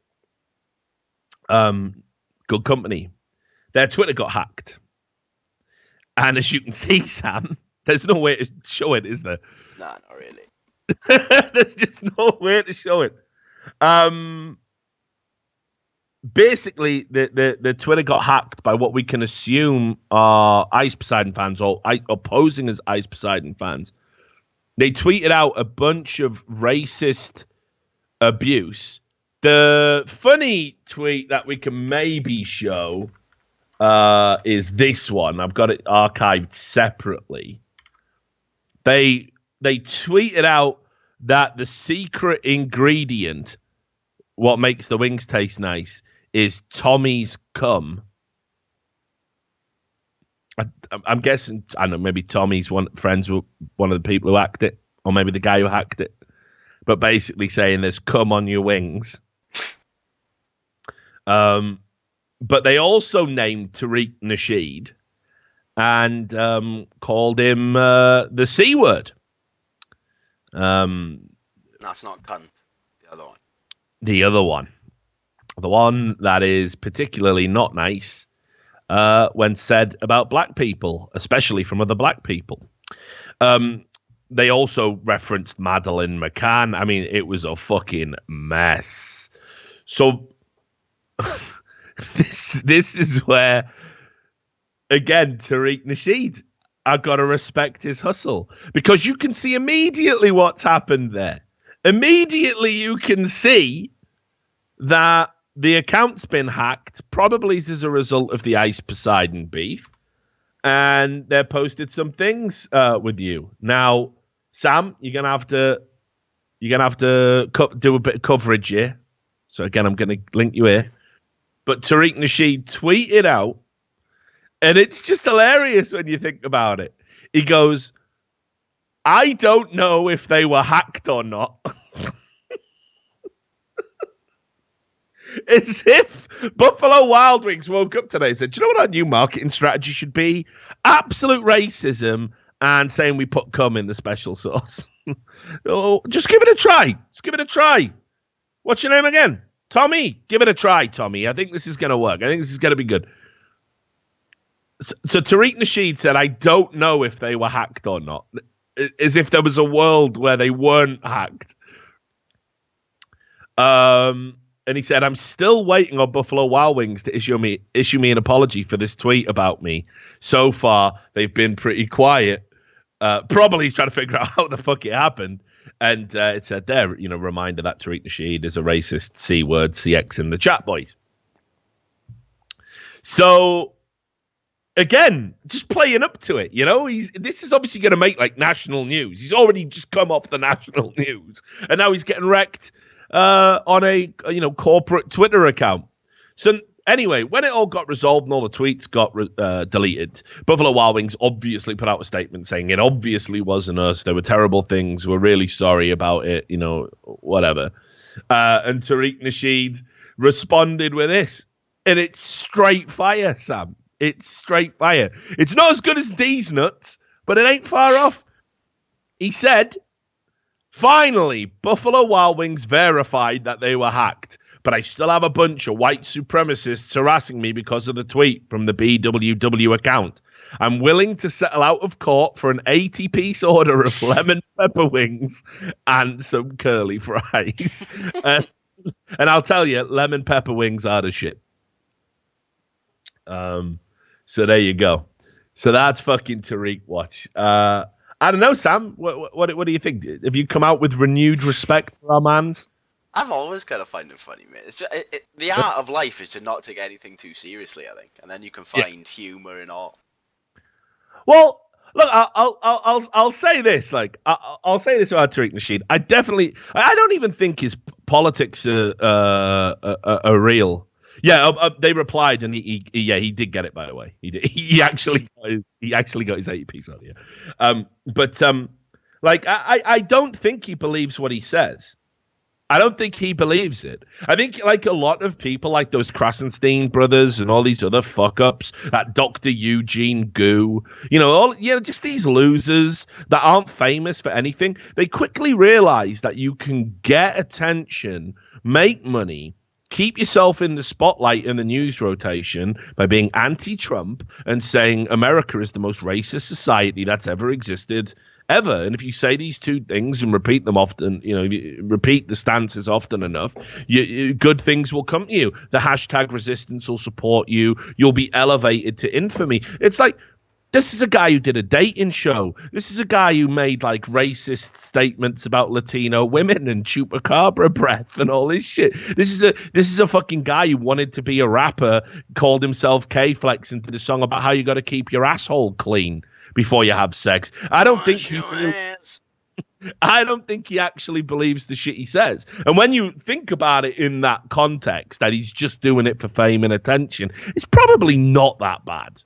Good company. Their Twitter got hacked. And as you can see, Sam, there's no way to show it, is there? Nah, not really. There's just no way to show it. Basically, the Twitter got hacked by what we can assume are Ice Poseidon fans or opposing as Ice Poseidon fans. They tweeted out a bunch of racist abuse. The funny tweet that we can maybe show is this one. I've got it archived separately. They tweeted out that the secret ingredient, what makes the wings taste nice, is Tommy's cum. I'm guessing, I don't know, maybe Tommy's friends with one of the people who hacked it, or maybe the guy who hacked it. But basically saying there's cum on your wings. But they also named Tariq Nasheed and called him the C word. That's not cunt. The other one. The other one. The one that is particularly not nice when said about black people, especially from other black people. They also referenced Madeleine McCann. I mean, it was a fucking mess. So this is where, again, Tariq Nasheed, I've got to respect his hustle, because you can see immediately what's happened there. Immediately you can see that the account's been hacked, probably as a result of the Ice Poseidon beef, and they posted some things with you. Now, Sam, you're gonna have to do a bit of coverage here. So again, I'm gonna link you here. But Tariq Nasheed tweeted out, and it's just hilarious when you think about it. He goes, "I don't know if they were hacked or not." As if Buffalo Wild Wings woke up today and said, "Do you know what our new marketing strategy should be? Absolute racism and saying we put cum in the special sauce." Oh, just give it a try. Just give it a try. What's your name again? Tommy. Give it a try, Tommy. I think this is going to work. I think this is going to be good. So Tariq Nasheed said, "I don't know if they were hacked or not." As if there was a world where they weren't hacked. And he said, "I'm still waiting on Buffalo Wild Wings to issue me an apology for this tweet about me. So far, they've been pretty quiet." Probably he's trying to figure out how the fuck it happened. And it said there, reminder that Tariq Nasheed is a racist C-word, CX in the chat, boys. So again, just playing up to it, you know. This is obviously going to make like national news. He's already just come off the national news, and now he's getting wrecked on a corporate Twitter account. So anyway, when it all got resolved and all the tweets got deleted, Buffalo Wild Wings obviously put out a statement saying it obviously wasn't us. There were terrible things. We're really sorry about it. You know, whatever. And Tariq Nasheed responded with this, and it's straight fire, Sam. It's straight fire. It's not as good as Deez nuts, but it ain't far off. He said, finally, Buffalo Wild Wings verified that they were hacked, but I still have a bunch of white supremacists harassing me because of the tweet from the BWW account. I'm willing to settle out of court for an 80-piece order of lemon pepper wings and some curly fries. And I'll tell you, lemon pepper wings are the shit. So there you go. So that's fucking Tariq watch. I don't know, Sam. What do you think? Have you come out with renewed respect for our mans? I've always kind of find it funny, mate. It's just, the art of life is to not take anything too seriously, I think, and then you can find humor in all. Well, look, I'll say this. Like, I'll say this about Tariq Nasheed. I don't even think his politics are real. Yeah, they replied, and he did get it. By the way, he actually got his 80-piece on here. I don't think he believes what he says. I don't think he believes it. I think like a lot of people, like those Krasenstein brothers and all these other fuck-ups, that Dr. Eugene Goo, just these losers that aren't famous for anything, they quickly realize that you can get attention, make money, keep yourself in the spotlight in the news rotation by being anti-Trump and saying America is the most racist society that's ever existed, ever. And if you say these two things and repeat them often, repeat the stances often enough, good things will come to you. The hashtag resistance will support you. You'll be elevated to infamy. It's like, this is a guy who did a dating show. This is a guy who made like racist statements about Latino women and chupacabra breath and all this shit. This is a fucking guy who wanted to be a rapper, called himself K-Flex, and did a song about how you got to keep your asshole clean before you have sex. I don't think he actually believes the shit he says. And when you think about it in that context, that he's just doing it for fame and attention, it's probably not that bad.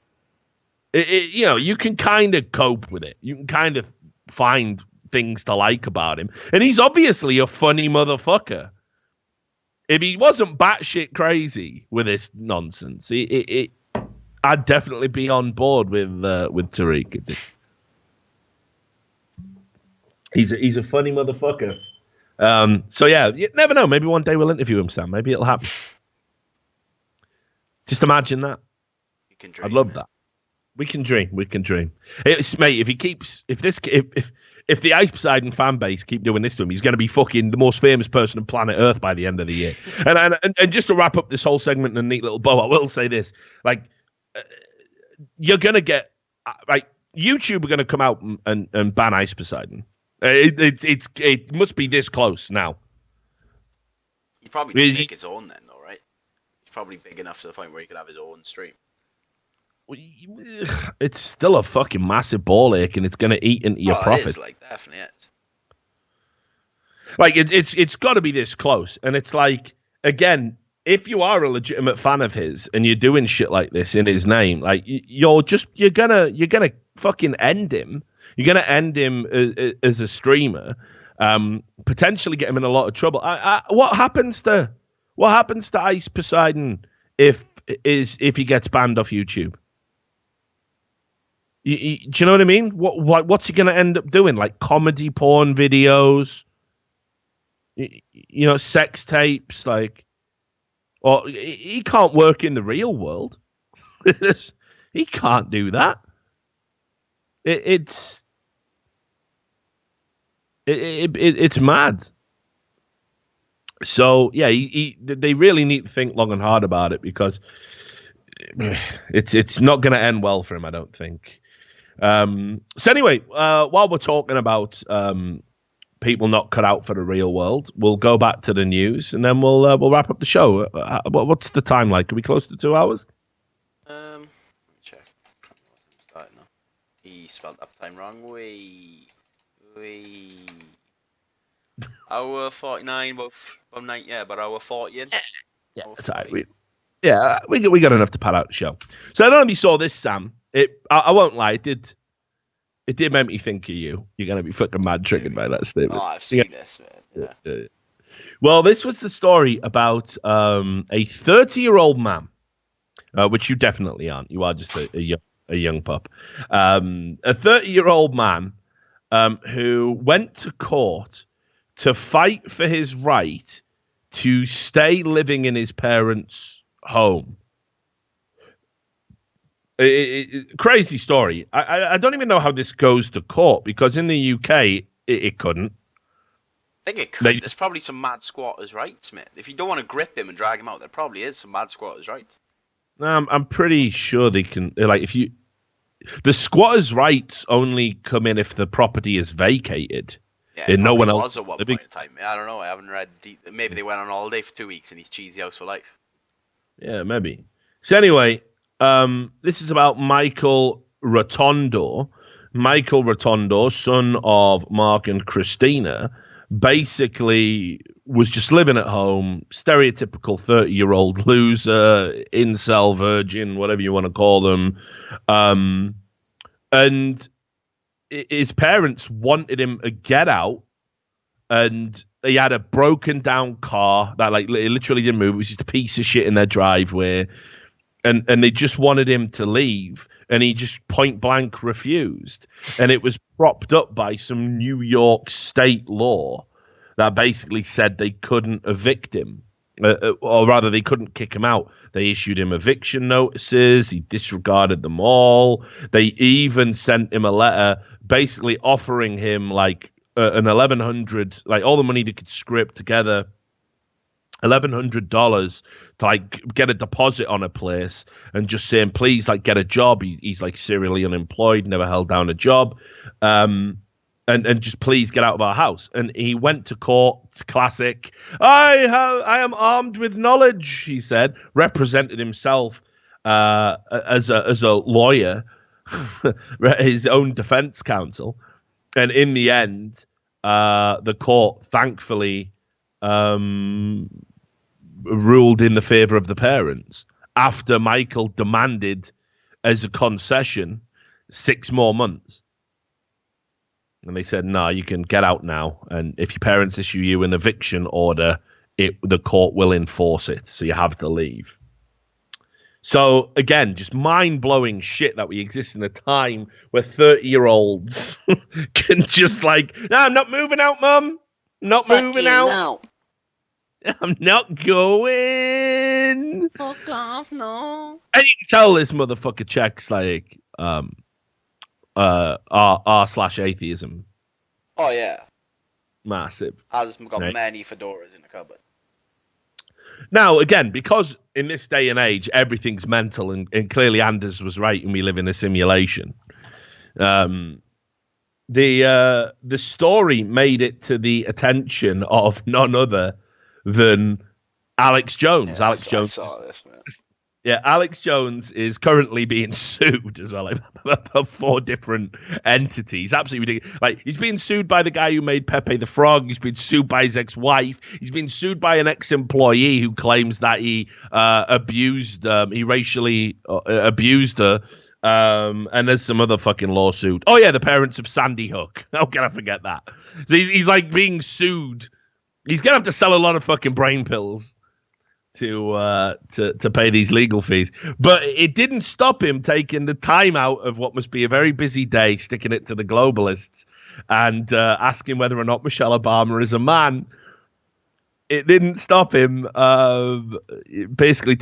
You can kind of cope with it. You can kind of find things to like about him. And he's obviously a funny motherfucker. If he wasn't batshit crazy with this nonsense, I'd definitely be on board with Tariq. He's a funny motherfucker. So yeah, you never know. Maybe one day we'll interview him, Sam. Maybe it'll happen. Just imagine that. You can dream, I'd love that. We can dream. Mate, if the Poseidon fan base keep doing this to him, he's going to be fucking the most famous person on planet Earth by the end of the year. And just to wrap up this whole segment in a neat little bow, I will say this: like, you're going to get YouTube are going to come out and ban Ice Poseidon. It must be this close now. He probably did make his own then, though, right? He's probably big enough to the point where he could have his own stream. It's still a fucking massive ball ache, and it's going to eat into your profit. It is, definitely is. Like, it's got to be this close. And it's like, again, if you are a legitimate fan of his and you're doing shit like this in his name, like, you're gonna fucking end him. You're gonna end him as a streamer, potentially get him in a lot of trouble. What happens to Ice Poseidon if he gets banned off YouTube? Do you know what I mean? What's he going to end up doing? Like comedy porn videos, sex tapes, or he can't work in the real world. He can't do that. It's mad. So yeah, they really need to think long and hard about it, because it's not going to end well for him, I don't think. So anyway, while we're talking about people not cut out for the real world, we'll go back to the news, and then we'll wrap up the show. What's the time like? Are we close to 2 hours? Let me check. maybe spelled uptime wrong. Wait. Hour 49, about 9, yeah, about hour 40 in. Yeah, that's all right. We got enough to pad out the show. So I don't know if you saw this, Sam. I won't lie, it did make me think of you. You're gonna be fucking mad triggered by that statement. Oh, I've seen this, man. Yeah. Well, this was the story about a 30-year-old man, which you definitely aren't. You are just a young pup. A 30-year-old man who went to court to fight for his right to stay living in his parents' home. Crazy story. I don't even know how this goes to court, because in the UK it couldn't. I think it could. There's probably some mad squatters' rights, man. If you don't want to grip him and drag him out, there probably is some mad squatters' rights. I'm pretty sure they can. Like, the squatters' rights only come in if the property is vacated. Yeah, and no one else was at one point in time. I don't know. I haven't read. Maybe they went on holiday for 2 weeks in his cheesy house for life. Yeah, maybe. So anyway, this is about Michael Rotondo. Michael Rotondo, son of Mark and Christina, basically was just living at home, stereotypical 30-year-old loser, incel, virgin, whatever you want to call them. And his parents wanted him to get out, and he had a broken down car that like literally didn't move. It was just a piece of shit in their driveway. And they just wanted him to leave, and he just point blank refused. And it was propped up by some New York state law that basically said they couldn't evict him, or rather they couldn't kick him out. They issued him eviction notices. He disregarded them all. They even sent him a letter basically offering him like an $1,100, like all the money they could scrape together, $1,100 to like get a deposit on a place, and just saying, please, like, get a job. He's like serially unemployed, never held down a job, and just please get out of our house. And he went to court. Classic. I am armed with knowledge, he said. Represented himself as a lawyer, his own defense counsel, and in the end, the court thankfully ruled in the favor of the parents after Michael demanded, as a concession, 6 more months. And they said, no, you can get out now. And if your parents issue you an eviction order, the court will enforce it. So you have to leave. So again, just mind-blowing shit that we exist in a time where 30-year-olds can just like, no, I'm not moving out, Mum. Not moving out. No. I'm not going. Fuck off, no. And you can tell this motherfucker checks like r/atheism. Oh yeah. Massive. Has got right? many fedoras in the cupboard. Now, again, because in this day and age, everything's mental, and clearly Anders was right, and we live in a simulation. The story made it to the attention of none other than Alex Jones. Yeah, Alex Jones. I saw this, man. Yeah, Alex Jones is currently being sued as well, like, by 4 different entities. Absolutely ridiculous. Like, he's being sued by the guy who made Pepe the Frog. He's been sued by his ex-wife. He's been sued by an ex-employee who claims that he he racially abused her. And there's some other fucking lawsuit. Oh yeah, the parents of Sandy Hook. How can I forget that? So he's like being sued. He's gonna have to sell a lot of fucking brain pills to pay these legal fees. But it didn't stop him taking the time out of what must be a very busy day, sticking it to the globalists, and asking whether or not Michelle Obama is a man. It didn't stop him basically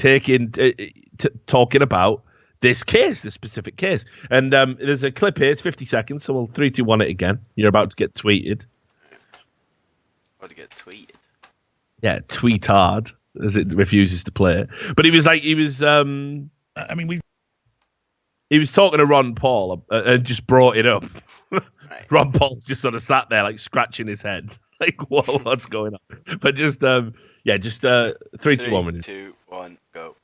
talking about this case, this specific case. And there's a clip here. It's 50 seconds, so we'll 3, 2, 1 it again. You're about to get tweeted. About to get tweeted? Yeah, tweet hard, as it refuses to play. But he was talking to Ron Paul and just brought it up. Right. Ron Paul's just sort of sat there like scratching his head. Like, what's going on? But just 3, 2, 1. 2, 1, go.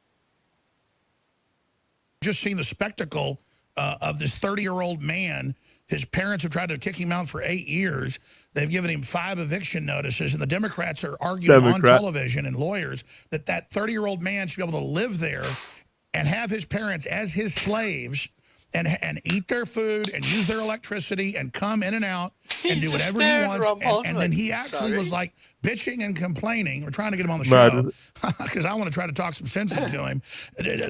Just seen the spectacle of this 30-year-old man. His parents have tried to kick him out for 8 years. They've given him 5 eviction notices, and the Democrats are arguing on television and lawyers that 30-year-old man should be able to live there and have his parents as his slaves and eat their food and use their electricity and come in and out and do whatever he wants. And then he actually was like bitching and complaining. We're trying to get him on the show because I want to try to talk some sense into him.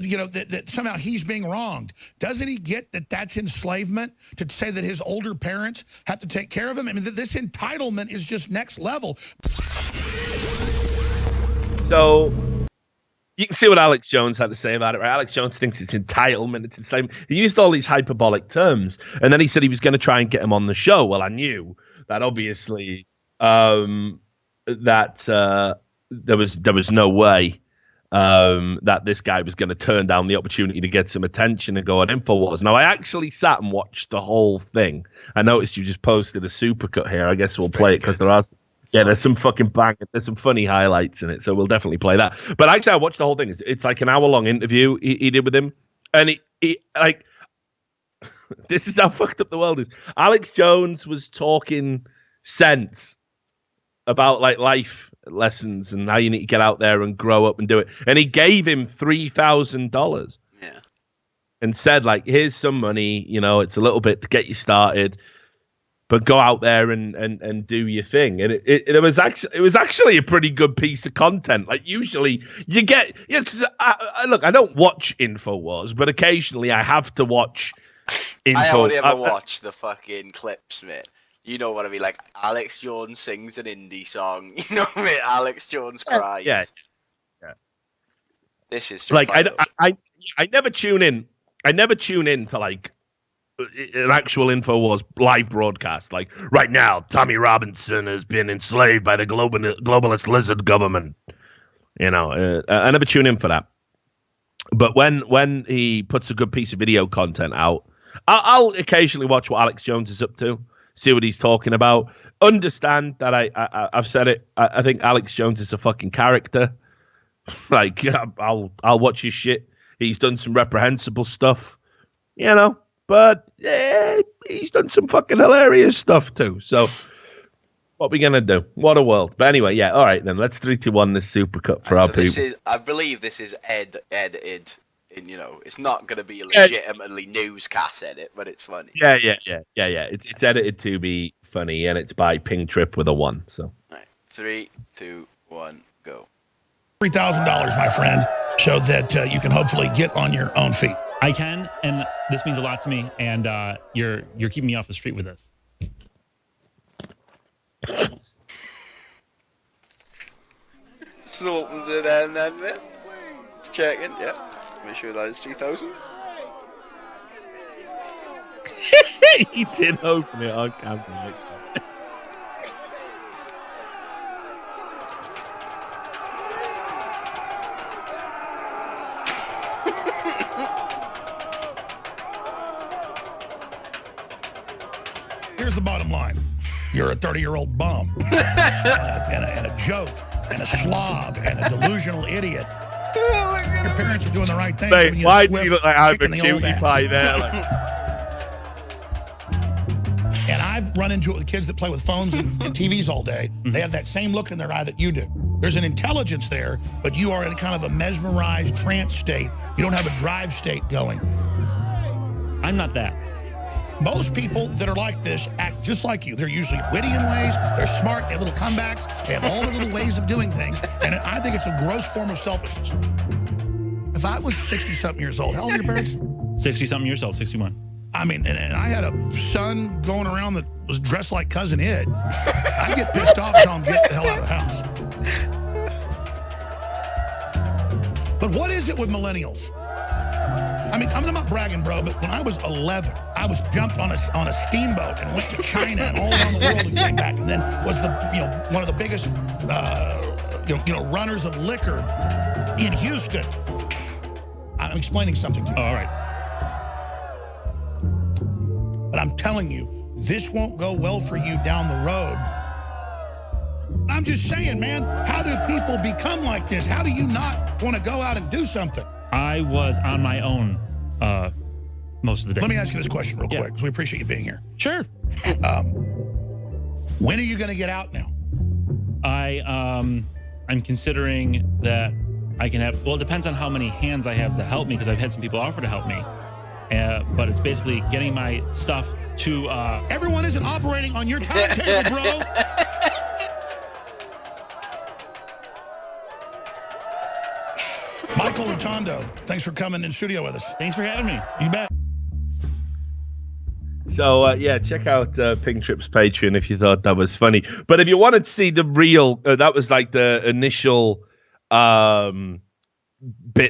You know, that somehow he's being wronged. Doesn't he get that that's enslavement to say that his older parents have to take care of him? I mean, this entitlement is just next level. So you can see what Alex Jones had to say about it, right? Alex Jones thinks it's entitlement, it's enslavement. He used all these hyperbolic terms, and then he said he was going to try and get him on the show. Well, I knew that obviously there was no way that this guy was going to turn down the opportunity to get some attention and go on InfoWars. Now, I actually sat and watched the whole thing. I noticed you just posted a supercut here. I guess we'll play it because there are. Yeah, there's some fucking bang. There's some funny highlights in it, so we'll definitely play that. But actually, I watched the whole thing. It's like an hour-long interview he did with him, and he like this is how fucked up the world is. Alex Jones was talking sense about like life lessons and how you need to get out there and grow up and do it, and he gave him $3,000. Yeah, and said like, "Here's some money. You know, it's a little bit to get you started." But go out there and do your thing, and it was actually a pretty good piece of content. Like usually you get, because look, I don't watch InfoWars, but occasionally I have to watch. I only ever watch the fucking clips, mate. You know what I mean? Like Alex Jones sings an indie song. You know, mate. Alex Jones cries. Yeah. This is like I never tune in. I never tune in to like an actual InfoWars live broadcast. Like right now, Tommy Robinson has been enslaved by the globalist lizard government. You know, I never tune in for that. But when he puts a good piece of video content out, I'll occasionally watch what Alex Jones is up to, see what he's talking about. Understand that I've said it. I think Alex Jones is a fucking character. Like I'll watch his shit. He's done some reprehensible stuff, you know. But he's done some fucking hilarious stuff too. So what we gonna do? What a world. But anyway, yeah. All right then. Let's 3, 2, 1 this supercut for our people. I believe this is edited. And you know, it's not gonna be a legitimately newscast edit, but it's funny. Yeah. It's edited to be funny, and it's by Ping Trip with a 1. So. All right. 3, 2, 1, go. $3,000, my friend, so that you can hopefully get on your own feet. I can, and this means a lot to me, and you're keeping me off the street with this. So opens it and then bit. It's checking, yeah. Make sure that is 3,000. He did open it on camera. Here's the bottom line. You're a 30-year-old bum and a joke and a slob and a delusional idiot. Your parents are doing the right thing. Mate, why do you look like I'm a cutie pie there? Like... And I've run into it with kids that play with phones and TVs all day. They have that same look in their eye that you do. There's an intelligence there, but you are in kind of a mesmerized trance state. You don't have a drive state going. I'm not that. Most people that are like this act just like you. They're usually witty in ways, they're smart, they have little comebacks, they have all their little ways of doing things, and I think it's a gross form of selfishness. If I was 60-something years old, how old are your parents? 60-something years old, 61. I mean, and I had a son going around that was dressed like Cousin Ed. I'd get pissed off and tell him, get the hell out of the house. But what is it with millennials? I mean, I'm not bragging, bro, but when I was 11, I was jumped on a steamboat and went to China and all around the world and came back, and then was one of the biggest runners of liquor in Houston. I'm explaining something to you. Oh, all right. But I'm telling you, this won't go well for you down the road. I'm just saying, man, how do people become like this? How do you not want to go out and do something? I was on my own most of the day. Let me ask you this question real quick, because we appreciate you being here. Sure. When are you going to get out now? I'm considering that I can have, well, it depends on how many hands I have to help me, because I've had some people offer to help me. But it's basically getting my stuff to... Everyone isn't operating on your timetable, bro. Michael Rotondo, thanks for coming in studio with us. Thanks for having me. You bet. So, check out Pink Trip's Patreon if you thought that was funny. But if you wanted to see the real, that was like the initial bit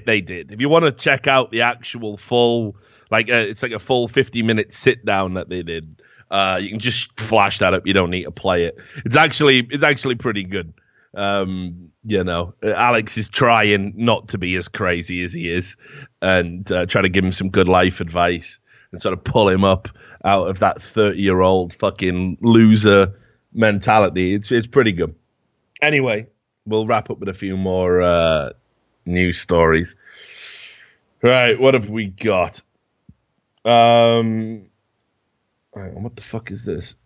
they did. If you want to check out the actual full, it's like a full 50-minute sit down that they did. You can just flash that up. You don't need to play it. It's actually pretty good. Alex is trying not to be as crazy as he is, and try to give him some good life advice and sort of pull him up out of that 30-year-old fucking loser mentality. It's pretty good. Anyway, we'll wrap up with a few more news stories. Right, what have we got? What the fuck is this?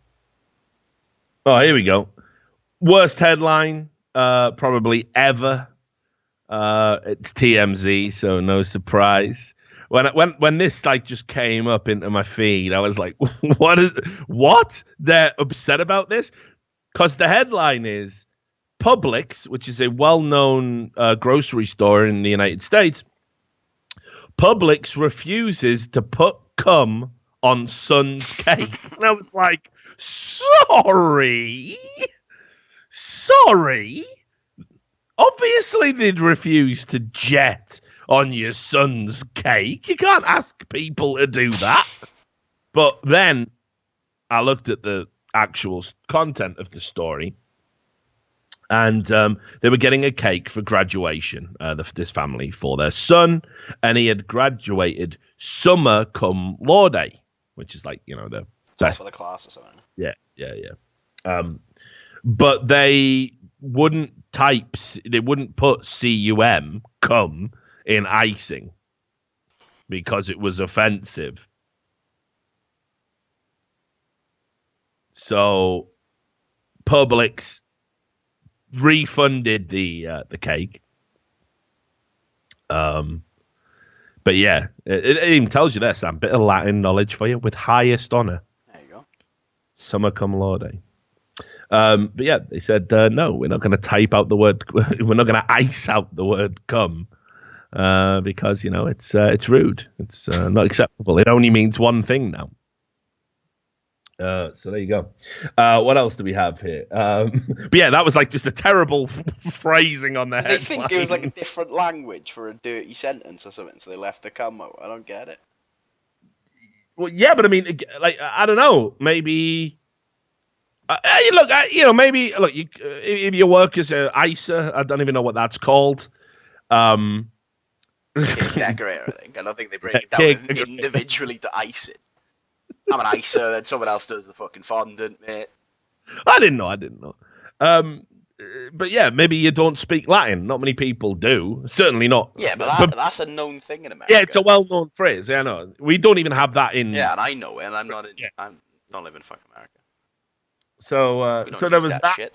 Oh, here we go. Worst headline probably ever. It's TMZ, so no surprise. When this just came up into my feed, I was like, what? They're upset about this? Because the headline is Publix, which is a well-known grocery store in the United States. Publix refuses to put cum on son's cake. And I was like, sorry? Obviously they'd refuse to jet on your son's cake. You can't ask people to do that. But then I looked at the actual content of the story, and they were getting a cake for graduation, this family, for their son, and he had graduated Summa cum laude, which is the best for the class or something. Yeah. But they wouldn't put cum in icing because it was offensive. So Publix refunded the cake. But yeah, it even tells you there, Sam, bit of Latin knowledge for you. With highest honor. There you go. Summa cum laude. But yeah, they said, no, we're not going to type out the word, we're not going to ice out the word cum, because, it's rude. It's not acceptable. It only means one thing now. So there you go. What else do we have here? But yeah, that was just a terrible phrasing on the headline. They think it was a different language for a dirty sentence or something, so they left the cum out. I don't get it. Well, yeah, but I mean, I don't know. Maybe... if you work as an icer, I don't even know what that's called. Cake decorator, I think. I don't think they break it down individually to ice it. I'm an icer, then someone else does the fucking fondant, mate. I didn't know. But yeah, maybe you don't speak Latin. Not many people do. Certainly not. Yeah, but that's a known thing in America. Yeah, it's a well-known phrase. Yeah, I know. We don't even have that in... Yeah, and I know it, and I'm not living in fucking America. So there was that. Shit.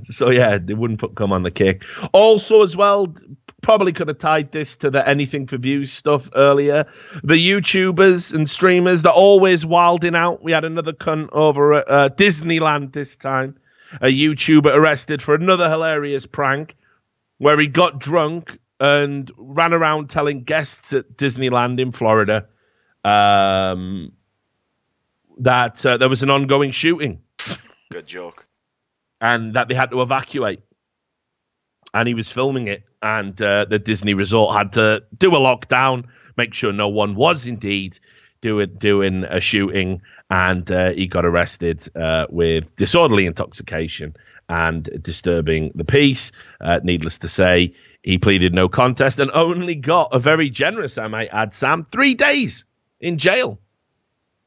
So yeah, they wouldn't put cum on the cake. Also, as well, probably could have tied this to the anything for views stuff earlier. The YouTubers and streamers, they're always wilding out. We had another cunt over at Disneyland this time. A YouTuber arrested for another hilarious prank where he got drunk and ran around telling guests at Disneyland in Florida that there was an ongoing shooting. Good joke. And that they had to evacuate. And he was filming it. And the Disney resort had to do a lockdown, make sure no one was indeed doing a shooting. And he got arrested with disorderly intoxication and disturbing the peace. Needless to say, he pleaded no contest and only got a very generous, I might add, Sam, 3 days in jail.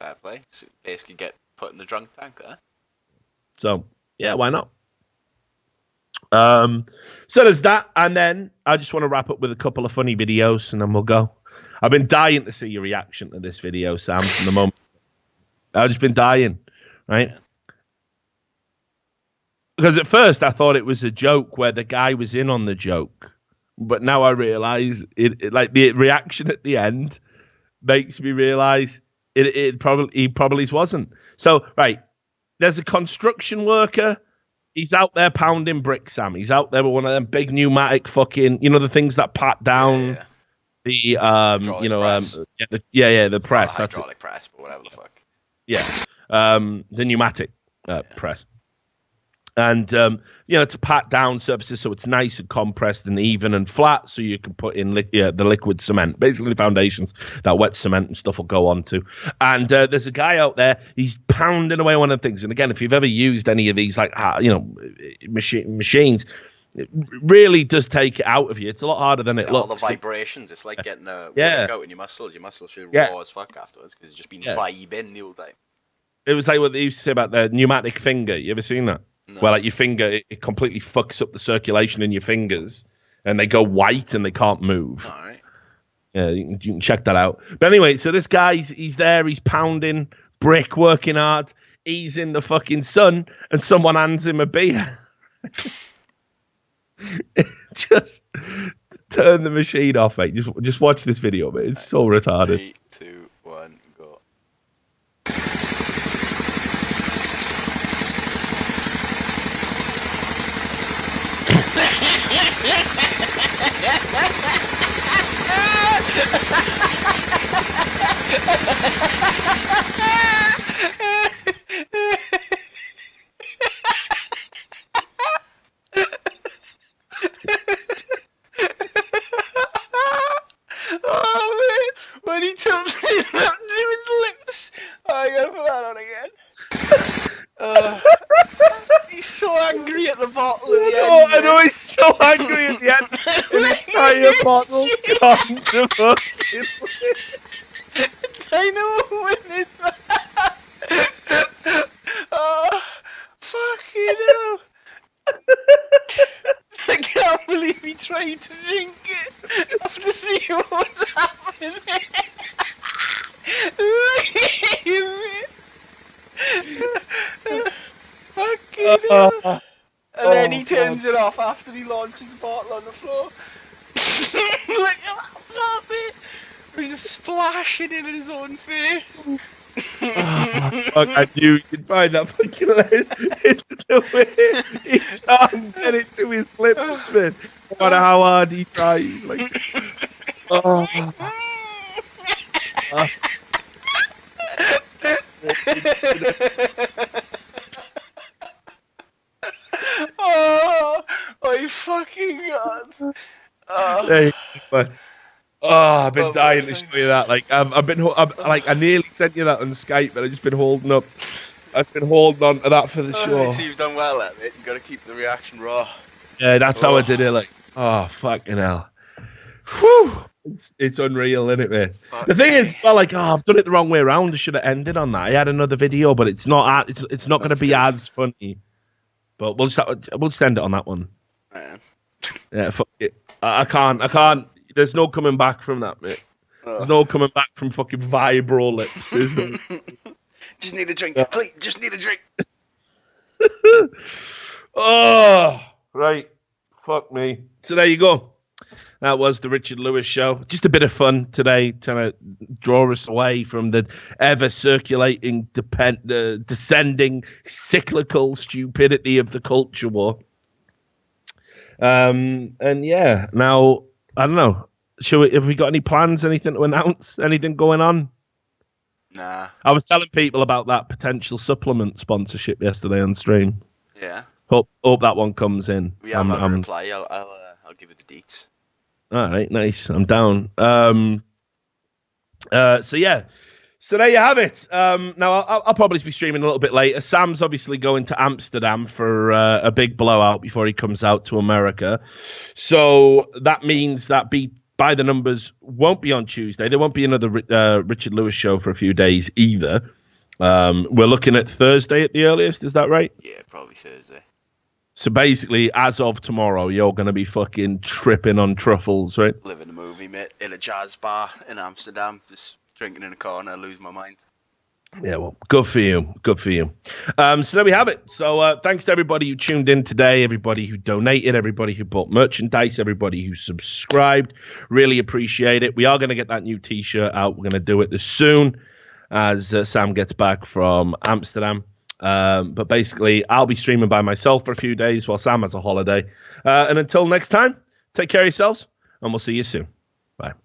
Fair play. So basically get put in the drunk tank there. So, yeah, why not? So there's that, and then I just want to wrap up with a couple of funny videos, and then we'll go. I've been dying to see your reaction to this video, Sam, from the moment. I've just been dying, right? Yeah. Because at first I thought it was a joke where the guy was in on the joke, but now I realize it like the reaction at the end makes me realize he probably wasn't. So right, there's a construction worker. He's out there pounding bricks, Sam. He's out there with one of them big pneumatic fucking, the things that pat down the press. The press. Not hydraulic press, but whatever the fuck. Yeah, the pneumatic press. And, to pat down surfaces so it's nice and compressed and even and flat so you can put in the liquid cement. Basically, the foundations that wet cement and stuff will go onto. And there's a guy out there, he's pounding away one of the things. And again, if you've ever used any of these, machines, it really does take it out of you. It's a lot harder than it looks. All the vibrations, it's like getting a workout in your muscles. Your muscles feel raw as fuck afterwards because it's just been vibing the whole time. It was like what they used to say about the pneumatic finger. You ever seen that? No. Where like your finger, it completely fucks up the circulation in your fingers, and they go white and they can't move. All right. Yeah, you can check that out. But anyway, so this guy, he's there, he's pounding brick, working hard. He's in the fucking sun, and someone hands him a beer. Just turn the machine off, mate. Just watch this video, mate. It's so retarded. 3, 2, 1, go. When he tilts it up to his lips. Oh, I gotta put that on again. He's so angry at the bottle at the end. I know he's so angry at the end. The entire bottle comes to fucking. I know when this. Oh, fucking hell. I can't believe he tried to drink it after seeing what was happening. Fucking hell. And then he turns it off after he launches the bottle on the floor. Look at that zombie! He's just splashing it in his own face. Fuck, I knew you'd find that fucking hilarious. It's the way he can't get it to his lips, man. No matter how hard he tries. Like, my fucking god. I've been dying to show you that. Like, I nearly sent you that on Skype, but I've just been holding up. I've been holding on to that for the show. So you've done well at it. You've got to keep the reaction raw. Yeah, that's how I did it. Like, fucking hell. Whew. It's unreal, isn't it, man? The thing is, I've done it the wrong way around. I should have ended on that. I had another video, but it's not. It's not going to be as funny. But we'll just end it on that one. Yeah, fuck it. I can't. There's no coming back from that, mate. There's no coming back from fucking vibro lips, is there? Just need a drink. Please, just need a drink. Right. Fuck me. So there you go. That was the Richard Lewis Show. Just a bit of fun today, trying to draw us away from the ever-circulating, descending, cyclical stupidity of the culture war. And yeah, now, I don't know. Have we got any plans, anything to announce? Anything going on? Nah. I was telling people about that potential supplement sponsorship yesterday on stream. Yeah. Hope that one comes in. We have a reply. I'll give you the deets. All right, nice. I'm down. So yeah. So there you have it. Now I'll probably be streaming a little bit later. Sam's obviously going to Amsterdam for a big blowout before he comes out to America. So that means that by the numbers won't be on Tuesday. There won't be another Richard Lewis show for a few days either. We're looking at Thursday at the earliest. Is that right? Yeah, probably Thursday. So basically, as of tomorrow, you're going to be fucking tripping on truffles, right? Living the movie, mate. In a jazz bar in Amsterdam, just drinking in a corner, lose my mind. Yeah, well, good for you. Good for you. So there we have it. So thanks to everybody who tuned in today, everybody who donated, everybody who bought merchandise, everybody who subscribed. Really appreciate it. We are going to get that new T-shirt out. We're going to do it as soon as Sam gets back from Amsterdam. But basically, I'll be streaming by myself for a few days while Sam has a holiday. And until next time, take care of yourselves, and we'll see you soon. Bye.